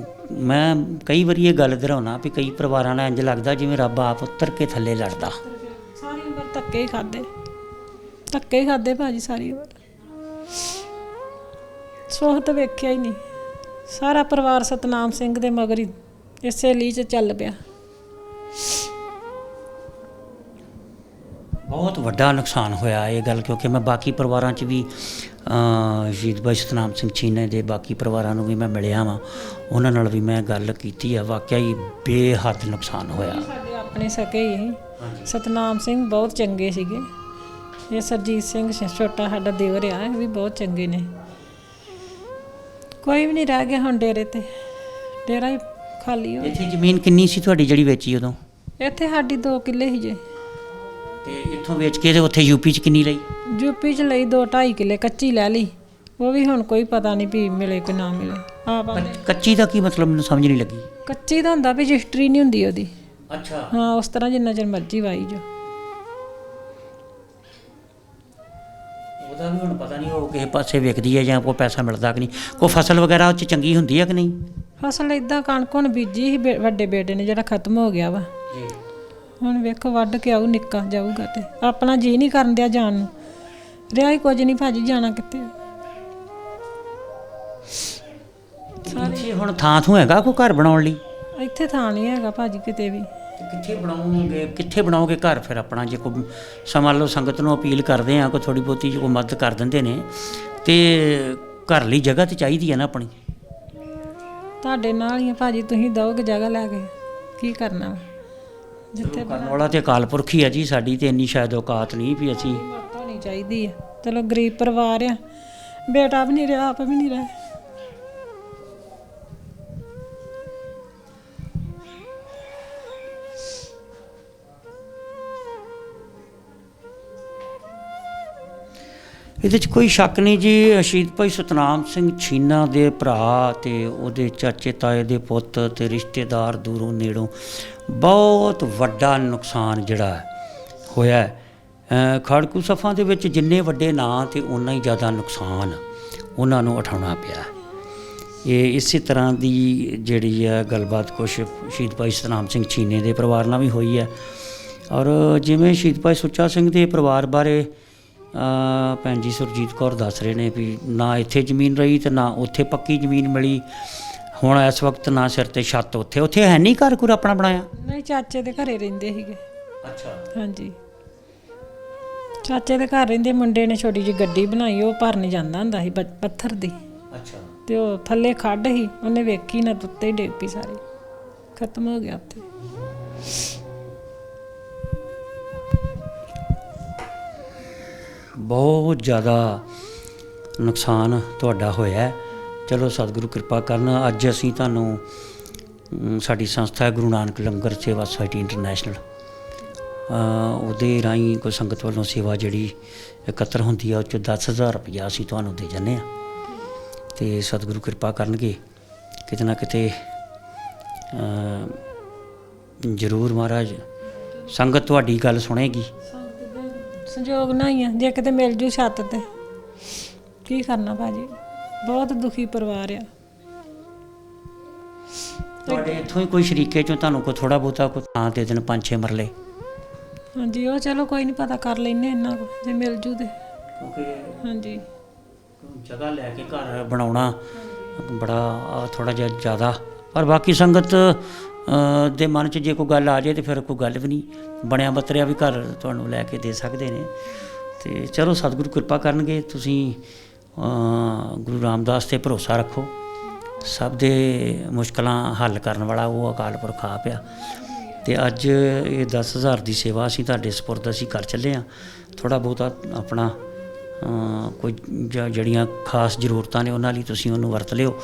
ਮੈਂ ਕਈ ਵਾਰੀ ਇਹ ਗੱਲ ਦੁਹਰਾਉਣਾ ਵੀ ਕਈ ਪਰਿਵਾਰਾਂ ਨਾਲ ਇੰਝ ਲੱਗਦਾ ਜਿਵੇਂ ਰੱਬ ਆਪ ਉਤਰ ਕੇ ਥੱਲੇ ਲੜਦਾ। ਸਾਰੀ ਉਮਰ ਧੱਕੇ ਹੀ ਖਾਦੇ, ਧੱਕੇ ਹੀ ਖਾਦੇ ਭਾਜੀ ਸਾਰੀ ਉਮਰ। ਸੋਹਤ ਵੇਖਿਆ ਹੀ ਨਹੀਂ। ਸਾਰਾ ਪਰਿਵਾਰ ਸਤਨਾਮ ਸਿੰਘ ਦੇ ਮਗਰ ਹੀ ਇਸੇ ਲੀਹ 'ਚ ਚੱਲ ਪਿਆ। ਬਹੁਤ ਵੱਡਾ ਨੁਕਸਾਨ ਹੋਇਆ ਇਹ ਗੱਲ, ਕਿਉਂਕਿ ਮੈਂ ਬਾਕੀ ਪਰਿਵਾਰਾਂ 'ਚ ਵੀ ਸ਼ਹੀਦ ਭਾਈ ਸਤਨਾਮ ਸਿੰਘ ਛੀਨੇ ਦੇ ਬਾਕੀ ਪਰਿਵਾਰਾਂ ਨੂੰ ਵੀ ਮੈਂ ਮਿਲਿਆ ਵਾਂ, ਉਹਨਾਂ ਨਾਲ ਵੀ ਮੈਂ ਗੱਲ ਕੀਤੀ ਆ। ਵਾਕਿਆ ਹੀ ਬੇਹੱਦ ਨੁਕਸਾਨ ਹੋਇਆ। ਸਾਡੇ ਆਪਣੇ ਸਕੇ ਹੀ ਸਤਨਾਮ ਸਿੰਘ ਬਹੁਤ ਚੰਗੇ ਸੀਗੇ। ਇਹ ਸਰਜੀਤ ਸਿੰਘ ਛੋਟਾ ਸਾਡਾ ਦੇਵਰ ਆ, ਇਹ ਵੀ ਬਹੁਤ ਚੰਗੇ ਨੇ। ਕੋਈ ਵੀ ਨਹੀਂ ਰਹਿ ਗਿਆ ਹੁਣ ਡੇਰੇ ਤੇ, ਡੇਰਾ ਹੀ ਖਾਲੀ ਹੋ ਗਿਆ। ਇੱਥੇ ਜ਼ਮੀਨ ਕਿੰਨੀ ਸੀ ਤੁਹਾਡੀ ਜਿਹੜੀ ਵੇਚੀ ਉਦੋਂ? ਇੱਥੇ ਸਾਡੀ 2 ਕਿੱਲੇ ਸੀ ਜੇ। ਤੇ ਇੱਥੋਂ ਵੇਚ ਕੇ ਤੇ ਉੱਥੇ ਯੂਪੀ 'ਚ ਕਿੰਨੀ ਲਈ? ਯੂਪੀ 'ਚ ਲਈ 2-2.5 ਕਿੱਲੇ ਕੱਚੀ ਲੈ ਲਈ, ਉਹ ਵੀ ਹੁਣ ਕੋਈ ਪਤਾ ਨਹੀਂ ਵੀ ਮਿਲੇ ਕਿ ਨਾ ਮਿਲੇ। ਕੱਚੀ ਦਾ ਕੀ ਮਤਲਬ ਮੈਨੂੰ ਸਮਝ ਨਹੀਂ ਲੱਗੀ। ਕੱਚੀ ਦਾ ਹੁੰਦਾ ਵੀ ਰਜਿਸਟਰੀ ਨਹੀਂ ਹੁੰਦੀ ਉਹਦੀ। ਅੱਛਾ। ਹਾਂ, ਉਸ ਤਰ੍ਹਾਂ ਜਿੰਨਾ ਚਿਰ ਮਰਜ਼ੀ ਵਾਈ ਜੋ। ਉਹਦਾ ਵੀ ਹੁਣ ਪਤਾ ਨਹੀਂ ਉਹ ਕਿਸੇ ਪਾਸੇ ਵਿਕਦੀ ਹੈ ਜਾਂ ਕੋਈ ਪੈਸਾ ਮਿਲਦਾ ਕਿ ਨਹੀਂ। ਕੋਈ ਫਸਲ ਵਗੈਰਾ ਉਹ 'ਚ ਚੰਗੀ ਹੁੰਦੀ ਹੈ ਕਿ ਨਹੀਂ? ਫਸਲ ਇਦਾਂ ਕਣਕ ਹੁਣ ਬੀਜੀ ਸੀ ਵੱਡੇ ਬੇਟੇ ਨੇ, ਜਿਹੜਾ ਖਤਮ ਹੋ ਗਿਆ ਵਾ। ਹੁਣ ਵੇਖੋ ਵੱਢ ਕੇ ਆਊ, ਨਿੱਕਾ ਜਾਊਗਾ ਤੇ ਆਪਣਾ ਜੀ ਨਹੀਂ ਕਰਨ ਦਿਆ ਜਾਣ ਨੂੰ। ਰਿਹਾ ਹੀ ਕੁਝ ਨਹੀਂ ਭਾਜੀ, ਜਾਣਾ ਕਿੱਥੇ? ਸਾਰੇ ਹੁਣ ਥਾਂ ਹੈਗਾ ਕੋਈ ਘਰ ਬਣਾਉਣ ਲਈ? ਇੱਥੇ ਥਾਂ ਨਹੀਂ ਹੈਗਾ ਭਾਜੀ ਕਿਤੇ ਵੀ। ਕਿੱਥੇ ਬਣਾਓਗੇ ਘਰ ਫਿਰ ਆਪਣਾ? ਜੇ ਕੋਈ ਸਮਾਂ ਲਓ ਸੰਗਤ ਨੂੰ ਅਪੀਲ ਕਰਦੇ ਆ, ਕੋਈ ਥੋੜੀ ਬਹੁਤੀ ਕੋਈ ਮਦਦ ਕਰ ਦਿੰਦੇ ਨੇ, ਤੇ ਘਰ ਲਈ ਜਗ੍ਹਾ ਤੇ ਚਾਹੀਦੀ ਹੈ ਨਾ ਆਪਣੀ। ਤੁਹਾਡੇ ਨਾਲ ਹੀ ਆ ਭਾਜੀ, ਤੁਸੀਂ ਦਿਓਗੇ ਜਗ੍ਹਾ ਲੈ ਕੇ, ਕੀ ਕਰਨਾ ਵਾ? ਜਿੱਥੇ ਕਰਨ ਵਾਲਾ ਤੇ ਅਕਾਲ ਪੁਰਖ ਹੀ ਆ ਜੀ, ਸਾਡੀ ਤੇ ਇੰਨੀ ਸ਼ਾਇਦ ਔਕਾਤ ਨਹੀਂ ਵੀ ਅਸੀਂ। ਮਦਦ ਹੋਣੀ ਚਾਹੀਦੀ ਆ। ਚਲੋ ਗਰੀਬ ਪਰਿਵਾਰ ਆ, ਬੇਟਾ ਵੀ ਨਹੀਂ ਰਿਹਾ, ਆਪ ਵੀ ਨਹੀਂ ਰਿਹਾ। ਇਹਦੇ 'ਚ ਕੋਈ ਸ਼ੱਕ ਨਹੀਂ ਜੀ, ਸ਼ਹੀਦ ਭਾਈ ਸਤਨਾਮ ਸਿੰਘ ਛੀਨਾ ਦੇ ਭਰਾ ਤੇ ਉਹਦੇ ਚਾਚੇ ਤਾਏ ਦੇ ਪੁੱਤ ਤੇ ਰਿਸ਼ਤੇਦਾਰ ਦੂਰੋਂ ਨੇੜੋਂ ਬਹੁਤ ਵੱਡਾ ਨੁਕਸਾਨ ਜਿਹੜਾ ਹੋਇਆ। ਖੜਕੂ ਸਫਾਂ ਦੇ ਵਿੱਚ ਜਿੰਨੇ ਵੱਡੇ ਨਾਂ ਤੇ ਉਨਾ ਹੀ ਜ਼ਿਆਦਾ ਨੁਕਸਾਨ ਉਹਨਾਂ ਨੂੰ ਉਠਾਉਣਾ ਪਿਆ। ਇਹ ਇਸੇ ਤਰ੍ਹਾਂ ਦੀ ਜਿਹੜੀ ਹੈ ਗੱਲਬਾਤ ਕੁਛ ਸ਼ਹੀਦ ਭਾਈ ਸਤਨਾਮ ਸਿੰਘ ਛੀਨੇ ਦੇ ਪਰਿਵਾਰ ਨਾਲ ਵੀ ਹੋਈ ਹੈ। ਔਰ ਜਿਵੇਂ ਸ਼ਹੀਦ ਭਾਈ ਸੁੱਚਾ ਸਿੰਘ ਦੇ ਪਰਿਵਾਰ ਬਾਰੇ ਭੈਣ ਜੀ ਸੁਰਜੀਤ ਕੌਰ ਦੱਸ ਰਹੇ ਨੇ ਵੀ ਨਾ ਇੱਥੇ ਜ਼ਮੀਨ ਰਹੀ ਤੇ ਨਾ ਉੱਥੇ ਪੱਕੀ ਜ਼ਮੀਨ ਮਿਲੀ। ਹੁਣ ਇਸ ਵਕਤ ਨਾ ਸਿਰ ਤੇ ਛੱਤ, ਉੱਥੇ ਹੈ ਨਹੀਂ ਘਰ ਘੁਰ ਆਪਣਾ ਬਣਾਇਆ? ਨਹੀਂ, ਚਾਚੇ ਦੇ ਘਰੇ ਰਹਿੰਦੇ ਸੀਗੇ। ਅੱਛਾ। ਹਾਂਜੀ, ਚਾਚੇ ਦੇ ਘਰ ਰਹਿੰਦੇ। ਮੁੰਡੇ ਨੇ ਛੋਟੀ ਜਿਹੀ ਗੱਡੀ ਬਣਾਈ, ਉਹ ਭਰਨ ਜਾਂਦਾ ਹੁੰਦਾ ਸੀ ਪੱਥਰ ਦੀ। ਅੱਛਾ। ਤੇ ਉਹ ਥੱਲੇ ਖੱਡ ਸੀ, ਉਹਨੇ ਵੇਖੀ ਨਾ, ਉੱਤੇ ਹੀ ਡਿੱਗ ਪਈ, ਸਾਰੀ ਖਤਮ ਹੋ ਗਿਆ ਉੱਥੇ। ਬਹੁਤ ਜ਼ਿਆਦਾ ਨੁਕਸਾਨ ਤੁਹਾਡਾ ਹੋਇਆ। ਚਲੋ ਸਤਿਗੁਰੂ ਕਿਰਪਾ ਕਰਨ। ਅੱਜ ਅਸੀਂ ਤੁਹਾਨੂੰ ਸਾਡੀ ਸੰਸਥਾ ਗੁਰੂ ਨਾਨਕ ਲੰਗਰ ਸੇਵਾ ਸੁਸਾਇਟੀ ਇੰਟਰਨੈਸ਼ਨਲ, ਉਹਦੇ ਰਾਹੀਂ ਕੋਈ ਸੰਗਤ ਵੱਲੋਂ ਸੇਵਾ ਜਿਹੜੀ ਇਕੱਤਰ ਹੁੰਦੀ ਆ, ਉਹ 'ਚ 10,000 ਰੁਪਈਆ ਅਸੀਂ ਤੁਹਾਨੂੰ ਦੇ ਜਾਂਦੇ ਹਾਂ। ਅਤੇ ਸਤਿਗੁਰੂ ਕਿਰਪਾ ਕਰਨਗੇ, ਕਿਤੇ ਨਾ ਕਿਤੇ ਜ਼ਰੂਰ ਮਹਾਰਾਜ ਸੰਗਤ ਤੁਹਾਡੀ ਗੱਲ ਸੁਣੇਗੀ। ਸੰਜੋਗ ਨਹੀਂ ਆ, ਜੇ ਕਿਤੇ ਮਿਲ ਜੂ ਛੱਤ ਤੇ ਕੀ ਕਰਨਾ ਭਾਜੀ, ਬਹੁਤ ਦੁਖੀ ਪਰਿਵਾਰ ਆ। ਤੁਹਾਡੇ ਇੱਥੋਂ ਹੀ ਕੋਈ ਸ਼ਰੀਕੇ 'ਚੋਂ ਤੁਹਾਨੂੰ ਕੋਈ ਥੋੜ੍ਹਾ ਬਹੁਤਾ ਕੋਈ ਥਾਂ ਦੇ ਦੇਣ 5-6 ਮਰਲੇ? ਹਾਂਜੀ, ਉਹ ਚਲੋ ਕੋਈ ਨਹੀਂ, ਪਤਾ ਕਰ ਲੈਂਦੇ ਇੰਨਾ ਕੁ, ਜੇ ਮਿਲ ਜੂ ਤੇ। ਕਿਉਂਕਿ ਹਾਂਜੀ, ਜਗ੍ਹਾ ਲੈ ਕੇ ਘਰ ਬਣਾਉਣਾ ਬੜਾ ਥੋੜ੍ਹਾ ਜਿਹਾ ਜ਼ਿਆਦਾ, ਪਰ ਬਾਕੀ ਸੰਗਤ ਦੇ ਮਨ 'ਚ ਜੇ ਕੋਈ ਗੱਲ ਆ ਜਾਏ ਤਾਂ ਫਿਰ ਕੋਈ ਗੱਲ ਵੀ ਨਹੀਂ, ਬਣਿਆ ਬਤਰਿਆ ਵੀ ਘਰ ਤੁਹਾਨੂੰ ਲੈ ਕੇ ਦੇ ਸਕਦੇ ਨੇ। ਅਤੇ ਚਲੋ ਸਤਿਗੁਰੂ ਕਿਰਪਾ ਕਰਨਗੇ। ਤੁਸੀਂ ਗੁਰੂ ਰਾਮਦਾਸ 'ਤੇ ਭਰੋਸਾ ਰੱਖੋ, ਸਭ ਦੇ ਮੁਸ਼ਕਲਾਂ ਹੱਲ ਕਰਨ ਵਾਲਾ ਉਹ ਅਕਾਲ ਪੁਰਖ ਆਪ ਆ। ਅਤੇ ਅੱਜ ਇਹ 10,000 ਦੀ ਸੇਵਾ ਅਸੀਂ ਤੁਹਾਡੇ ਸਪੁਰਦ ਅਸੀਂ ਕਰ ਚੱਲੇ ਹਾਂ। ਥੋੜ੍ਹਾ ਬਹੁਤਾ ਆਪਣਾ ਕੋਈ ਜਿਹੜੀਆਂ ਖਾਸ ਜ਼ਰੂਰਤਾਂ ਨੇ ਉਹਨਾਂ ਲਈ ਤੁਸੀਂ ਉਹਨੂੰ ਵਰਤ ਲਿਓ।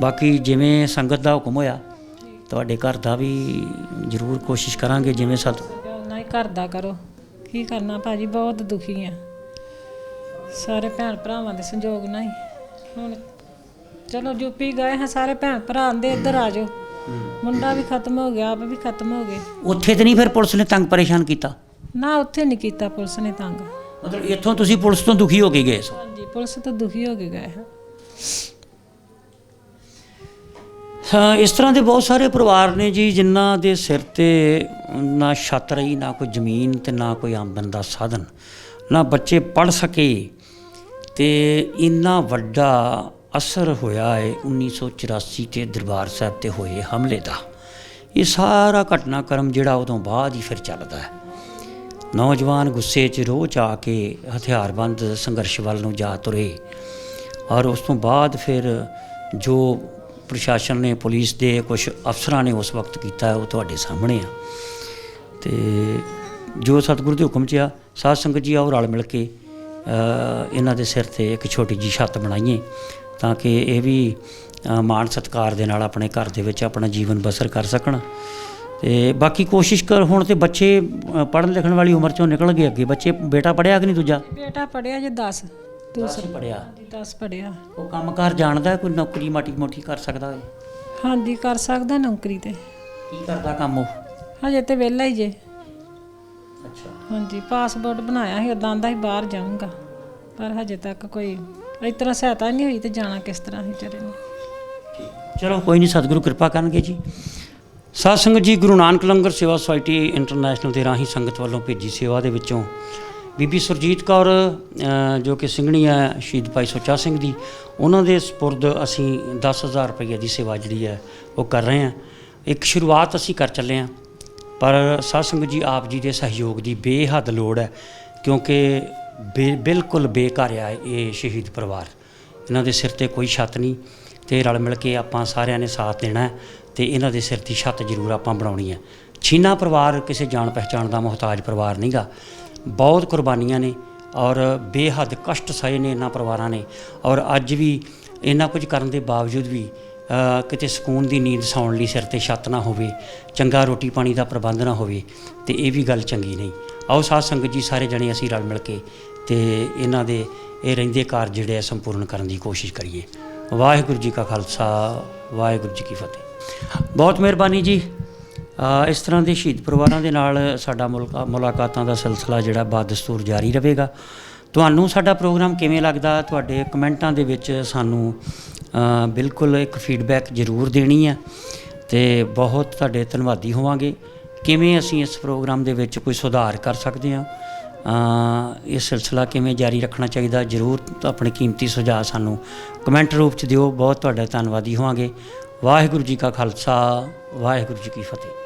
ਬਾਕੀ ਜਿਵੇਂ ਸੰਗਤ ਦਾ ਹੁਕਮ ਹੋਇਆ, ਤੁਹਾਡੇ ਘਰ ਦਾ ਵੀ ਜ਼ਰੂਰ ਕੋਸ਼ਿਸ਼ ਕਰਾਂਗੇ ਜਿਵੇਂ ਨਾ ਹੀ ਘਰ ਦਾ ਕਰੋ, ਕੀ ਕਰਨਾ ਭਾਜੀ, ਬਹੁਤ ਦੁਖੀ ਆ। ਸਾਰੇ ਭੈਣ ਭਰਾਵਾਂ ਦੇ ਸੰਜੋਗ ਨਾਲ ਹੀ ਹੁਣ ਚਲੋ ਯੂਪੀ ਗਏ ਹਾਂ, ਸਾਰੇ ਭੈਣ ਭਰਾ ਆਂਦੇ ਇੱਧਰ ਆ ਜਾਓ। ਮੁੰਡਾ ਵੀ ਖਤਮ ਹੋ ਗਿਆ, ਆਪ ਵੀ ਖਤਮ ਹੋ ਗਏ। ਉੱਥੇ ਤਾਂ ਨਹੀਂ ਫਿਰ ਪੁਲਿਸ ਨੇ ਤੰਗ ਪਰੇਸ਼ਾਨ ਕੀਤਾ? ਨਾ, ਉੱਥੇ ਨਹੀਂ ਕੀਤਾ ਪੁਲਿਸ ਨੇ ਤੰਗ। ਮਤਲਬ ਇੱਥੋਂ ਤੁਸੀਂ ਪੁਲਿਸ ਤੋਂ ਦੁਖੀ ਹੋ ਕੇ ਗਏ ਸੋ? ਹਾਂਜੀ, ਪੁਲਿਸ ਤੋਂ ਦੁਖੀ ਹੋ ਕੇ ਗਏ ਹਾਂ। ਹਾਂ, ਇਸ ਤਰ੍ਹਾਂ ਦੇ ਬਹੁਤ ਸਾਰੇ ਪਰਿਵਾਰ ਨੇ ਜੀ ਜਿਨ੍ਹਾਂ ਦੇ ਸਿਰ 'ਤੇ ਨਾ ਛੱਤ ਰਹੀ, ਨਾ ਕੋਈ ਜ਼ਮੀਨ ਅਤੇ ਨਾ ਕੋਈ ਆਮਦਨ ਦਾ ਸਾਧਨ, ਨਾ ਬੱਚੇ ਪੜ੍ਹ ਸਕੇ। ਅਤੇ ਇੰਨਾ ਵੱਡਾ ਅਸਰ ਹੋਇਆ ਹੈ 1984 'ਤੇ ਦਰਬਾਰ ਸਾਹਿਬ 'ਤੇ ਹੋਏ ਹਮਲੇ ਦਾ। ਇਹ ਸਾਰਾ ਘਟਨਾਕ੍ਰਮ ਜਿਹੜਾ ਉਦੋਂ ਬਾਅਦ ਹੀ ਫਿਰ ਚੱਲਦਾ ਹੈ। ਨੌਜਵਾਨ ਗੁੱਸੇ 'ਚ ਰੋਹ 'ਚ ਆ ਕੇ ਹਥਿਆਰਬੰਦ ਸੰਘਰਸ਼ ਵੱਲ ਨੂੰ ਜਾ ਤੁਰੇ ਔਰ ਉਸ ਤੋਂ ਬਾਅਦ ਫਿਰ ਜੋ ਪ੍ਰਸ਼ਾਸਨ ਨੇ, ਪੁਲਿਸ ਦੇ ਕੁਝ ਅਫਸਰਾਂ ਨੇ ਉਸ ਵਕਤ ਕੀਤਾ ਉਹ ਤੁਹਾਡੇ ਸਾਹਮਣੇ ਆ। ਤੇ ਜੋ ਸਤਿਗੁਰੂ ਦੇ ਹੁਕਮ 'ਚ ਆ, ਸਾਧ ਸੰਗਤ ਜੀ ਆਓ ਰਲ ਮਿਲ ਕੇ ਇਹਨਾਂ ਦੇ ਸਿਰ ਤੇ ਇੱਕ ਛੋਟੀ ਜਿਹੀ ਛੱਤ ਬਣਾਈਏ ਤਾਂ ਕਿ ਇਹ ਵੀ ਮਾਣ ਸਤਿਕਾਰ ਦੇ ਨਾਲ ਆਪਣੇ ਘਰ ਦੇ ਵਿੱਚ ਆਪਣਾ ਜੀਵਨ ਬਸਰ ਕਰ ਸਕਣ। ਤੇ ਬਾਕੀ ਕੋਸ਼ਿਸ਼ ਕਰ, ਹੁਣ ਤੇ ਬੱਚੇ ਪੜ੍ਹਨ ਲਿਖਣ ਵਾਲੀ ਉਮਰ 'ਚੋਂ ਨਿਕਲ ਗਏ ਅੱਗੇ। ਬੱਚੇ, ਬੇਟਾ ਪੜ੍ਹਿਆ ਕਿ ਨਹੀਂ ਦੂਜਾ? ਬੇਟਾ ਪੜਿਆ ਜੇ 10 ਦੂਸਰਾ ਪੜ੍ਹਿਆ। 10 ਪੜਿਆ। ਉਹ ਕੰਮਕਾਰ ਜਾਣਦਾ, ਕੋਈ ਨੌਕਰੀ ਮਾਟੀ ਮੋਟੀ ਕਰ ਸਕਦਾ ਹੈ? ਹਾਂਜੀ ਕਰ ਸਕਦਾ ਨੌਕਰੀ ਤੇ। ਕੀ ਕਰਦਾ ਕੰਮ ਉਹ? ਹਜੇ ਤੇ ਵਿਹਲਾ ਹੀ ਜੇ। ਅੱਛਾ। ਹਾਂਜੀ ਪਾਸਪੋਰਟ ਬਣਾਇਆ ਸੀ, ਉਦਾਂ ਦਾ ਹੀ ਬਾਹਰ ਜਾਊਂਗਾ, ਪਰ ਹਜੇ ਤੱਕ ਕੋਈ ਇਸ ਤਰ੍ਹਾਂ ਸਹਾਇਤਾ ਨਹੀਂ ਹੋਈ ਤੇ ਜਾਣਾ ਕਿਸ ਤਰ੍ਹਾਂ ਹੀ ਵਿਚਾਰੇ ਨੇ। ਚਲੋ ਕੋਈ ਨਹੀਂ, ਸਤਿਗੁਰੂ ਕਿਰਪਾ ਕਰਨਗੇ ਜੀ। ਸਾਧ ਸੰਗਤ ਜੀ, ਗੁਰੂ ਨਾਨਕ ਲੰਗਰ ਸੇਵਾ ਸੁਸਾਇਟੀ ਇੰਟਰਨੈਸ਼ਨਲ ਦੇ ਰਾਹੀਂ ਸੰਗਤ ਵੱਲੋਂ ਭੇਜੀ ਸੇਵਾ ਦੇ ਵਿੱਚੋਂ ਬੀਬੀ ਸੁਰਜੀਤ ਕੌਰ ਜੋ ਕਿ ਸਿੰਘਣੀ ਹੈ ਸ਼ਹੀਦ ਭਾਈ ਸੁੱਚਾ ਸਿੰਘ ਦੀ, ਉਹਨਾਂ ਦੇ ਸਪੁਰਦ ਅਸੀਂ 10,000 ਰੁਪਏ ਦੀ ਸੇਵਾ ਜਿਹੜੀ ਹੈ ਉਹ ਕਰ ਰਹੇ ਹਾਂ। ਇੱਕ ਸ਼ੁਰੂਆਤ ਅਸੀਂ ਕਰ ਚੱਲੇ ਹਾਂ, ਪਰ ਸਾਧ ਸੰਗਤ ਜੀ ਆਪ ਜੀ ਦੇ ਸਹਿਯੋਗ ਦੀ ਬੇਹੱਦ ਲੋੜ ਹੈ, ਕਿਉਂਕਿ ਬਿਲਕੁਲ ਬੇਘਰ ਆ ਇਹ ਸ਼ਹੀਦ ਪਰਿਵਾਰ। ਇਹਨਾਂ ਦੇ ਸਿਰ ਤੇ ਕੋਈ ਛੱਤ ਨਹੀਂ, ਤੇ ਰਲ ਮਿਲ ਕੇ ਆਪਾਂ ਸਾਰਿਆਂ ਨੇ ਸਾਥ ਦੇਣਾ ਤੇ ਇਹਨਾਂ ਦੇ ਸਿਰ ਦੀ ਛੱਤ ਜ਼ਰੂਰ ਆਪਾਂ ਬਣਾਉਣੀ ਹੈ। ਛੀਨਾ ਪਰਿਵਾਰ ਕਿਸੇ ਜਾਣ ਪਹਿਚਾਣ ਦਾ ਮੁਹਤਾਜ ਪਰਿਵਾਰ ਨਹੀਂ ਗਾ। ਬਹੁਤ ਕੁਰਬਾਨੀਆਂ ਨੇ ਔਰ ਬੇਹੱਦ ਕਸ਼ਟ ਸਹੇ ਨੇ ਇਹਨਾਂ ਪਰਿਵਾਰਾਂ ਨੇ, ਔਰ ਅੱਜ ਵੀ ਇੰਨਾ ਕੁਝ ਕਰਨ ਦੇ ਬਾਵਜੂਦ ਵੀ ਕਿਤੇ ਸਕੂਨ ਦੀ ਨੀਂਦ ਸੌਣ ਲਈ ਸਿਰ ਤੇ ਛੱਤ ਨਾ ਹੋਵੇ, ਚੰਗਾ ਰੋਟੀ ਪਾਣੀ ਦਾ ਪ੍ਰਬੰਧ ਨਾ ਹੋਵੇ, ਤੇ ਇਹ ਵੀ ਗੱਲ ਚੰਗੀ ਨਹੀਂ। ਆਓ ਸਾਧ ਸੰਗਤ ਜੀ ਸਾਰੇ ਜਣੇ ਅਸੀਂ ਰਲ ਮਿਲ ਕੇ ਤੇ ਇਹਨਾਂ ਦੇ ਇਹ ਰਹਿੰਦੇ ਕਾਰਜ ਜਿਹੜੇ ਆ ਸੰਪੂਰਨ ਕਰਨ ਦੀ ਕੋਸ਼ਿਸ਼ ਕਰੀਏ। ਵਾਹਿਗੁਰੂ ਜੀ ਕਾ ਖਾਲਸਾ, ਵਾਹਿਗੁਰੂ ਜੀ ਕੀ ਫਤਿਹ। ਬਹੁਤ ਮਿਹਰਬਾਨੀ ਜੀ। ਇਸ ਤਰ੍ਹਾਂ ਦੇ ਸ਼ਹੀਦ ਪਰਿਵਾਰਾਂ ਦੇ ਨਾਲ ਸਾਡਾ ਮੁਲਾਕਾਤਾਂ ਦਾ ਸਿਲਸਿਲਾ ਜਿਹੜਾ ਬਾਦਸਤੂਰ ਜਾਰੀ ਰਹੇਗਾ। ਤੁਹਾਨੂੰ ਸਾਡਾ ਪ੍ਰੋਗਰਾਮ ਕਿਵੇਂ ਲੱਗਦਾ, ਤੁਹਾਡੇ ਕਮੈਂਟਾਂ ਦੇ ਵਿੱਚ ਸਾਨੂੰ ਬਿਲਕੁਲ ਇੱਕ ਫੀਡਬੈਕ ਜ਼ਰੂਰ ਦੇਣੀ ਹੈ, ਤੇ ਬਹੁਤ ਤੁਹਾਡੇ ਧੰਨਵਾਦੀ ਹੋਵਾਂਗੇ। ਕਿਵੇਂ ਅਸੀਂ ਇਸ ਪ੍ਰੋਗਰਾਮ ਦੇ ਵਿੱਚ ਕੋਈ ਸੁਧਾਰ ਕਰ ਸਕਦੇ ਹਾਂ, ਇਹ ਸਿਲਸਿਲਾ ਕਿਵੇਂ ਜਾਰੀ ਰੱਖਣਾ ਚਾਹੀਦਾ, ਜ਼ਰੂਰ ਆਪਣੇ ਕੀਮਤੀ ਸੁਝਾਅ ਸਾਨੂੰ ਕਮੈਂਟ ਰੂਪ 'ਚ ਦਿਓ। ਬਹੁਤ ਤੁਹਾਡਾ ਧੰਨਵਾਦੀ ਹੋਵਾਂਗੇ। ਵਾਹਿਗੁਰੂ ਜੀ ਕਾ ਖਾਲਸਾ, ਵਾਹਿਗੁਰੂ ਜੀ ਕੀ ਫਤਿਹ।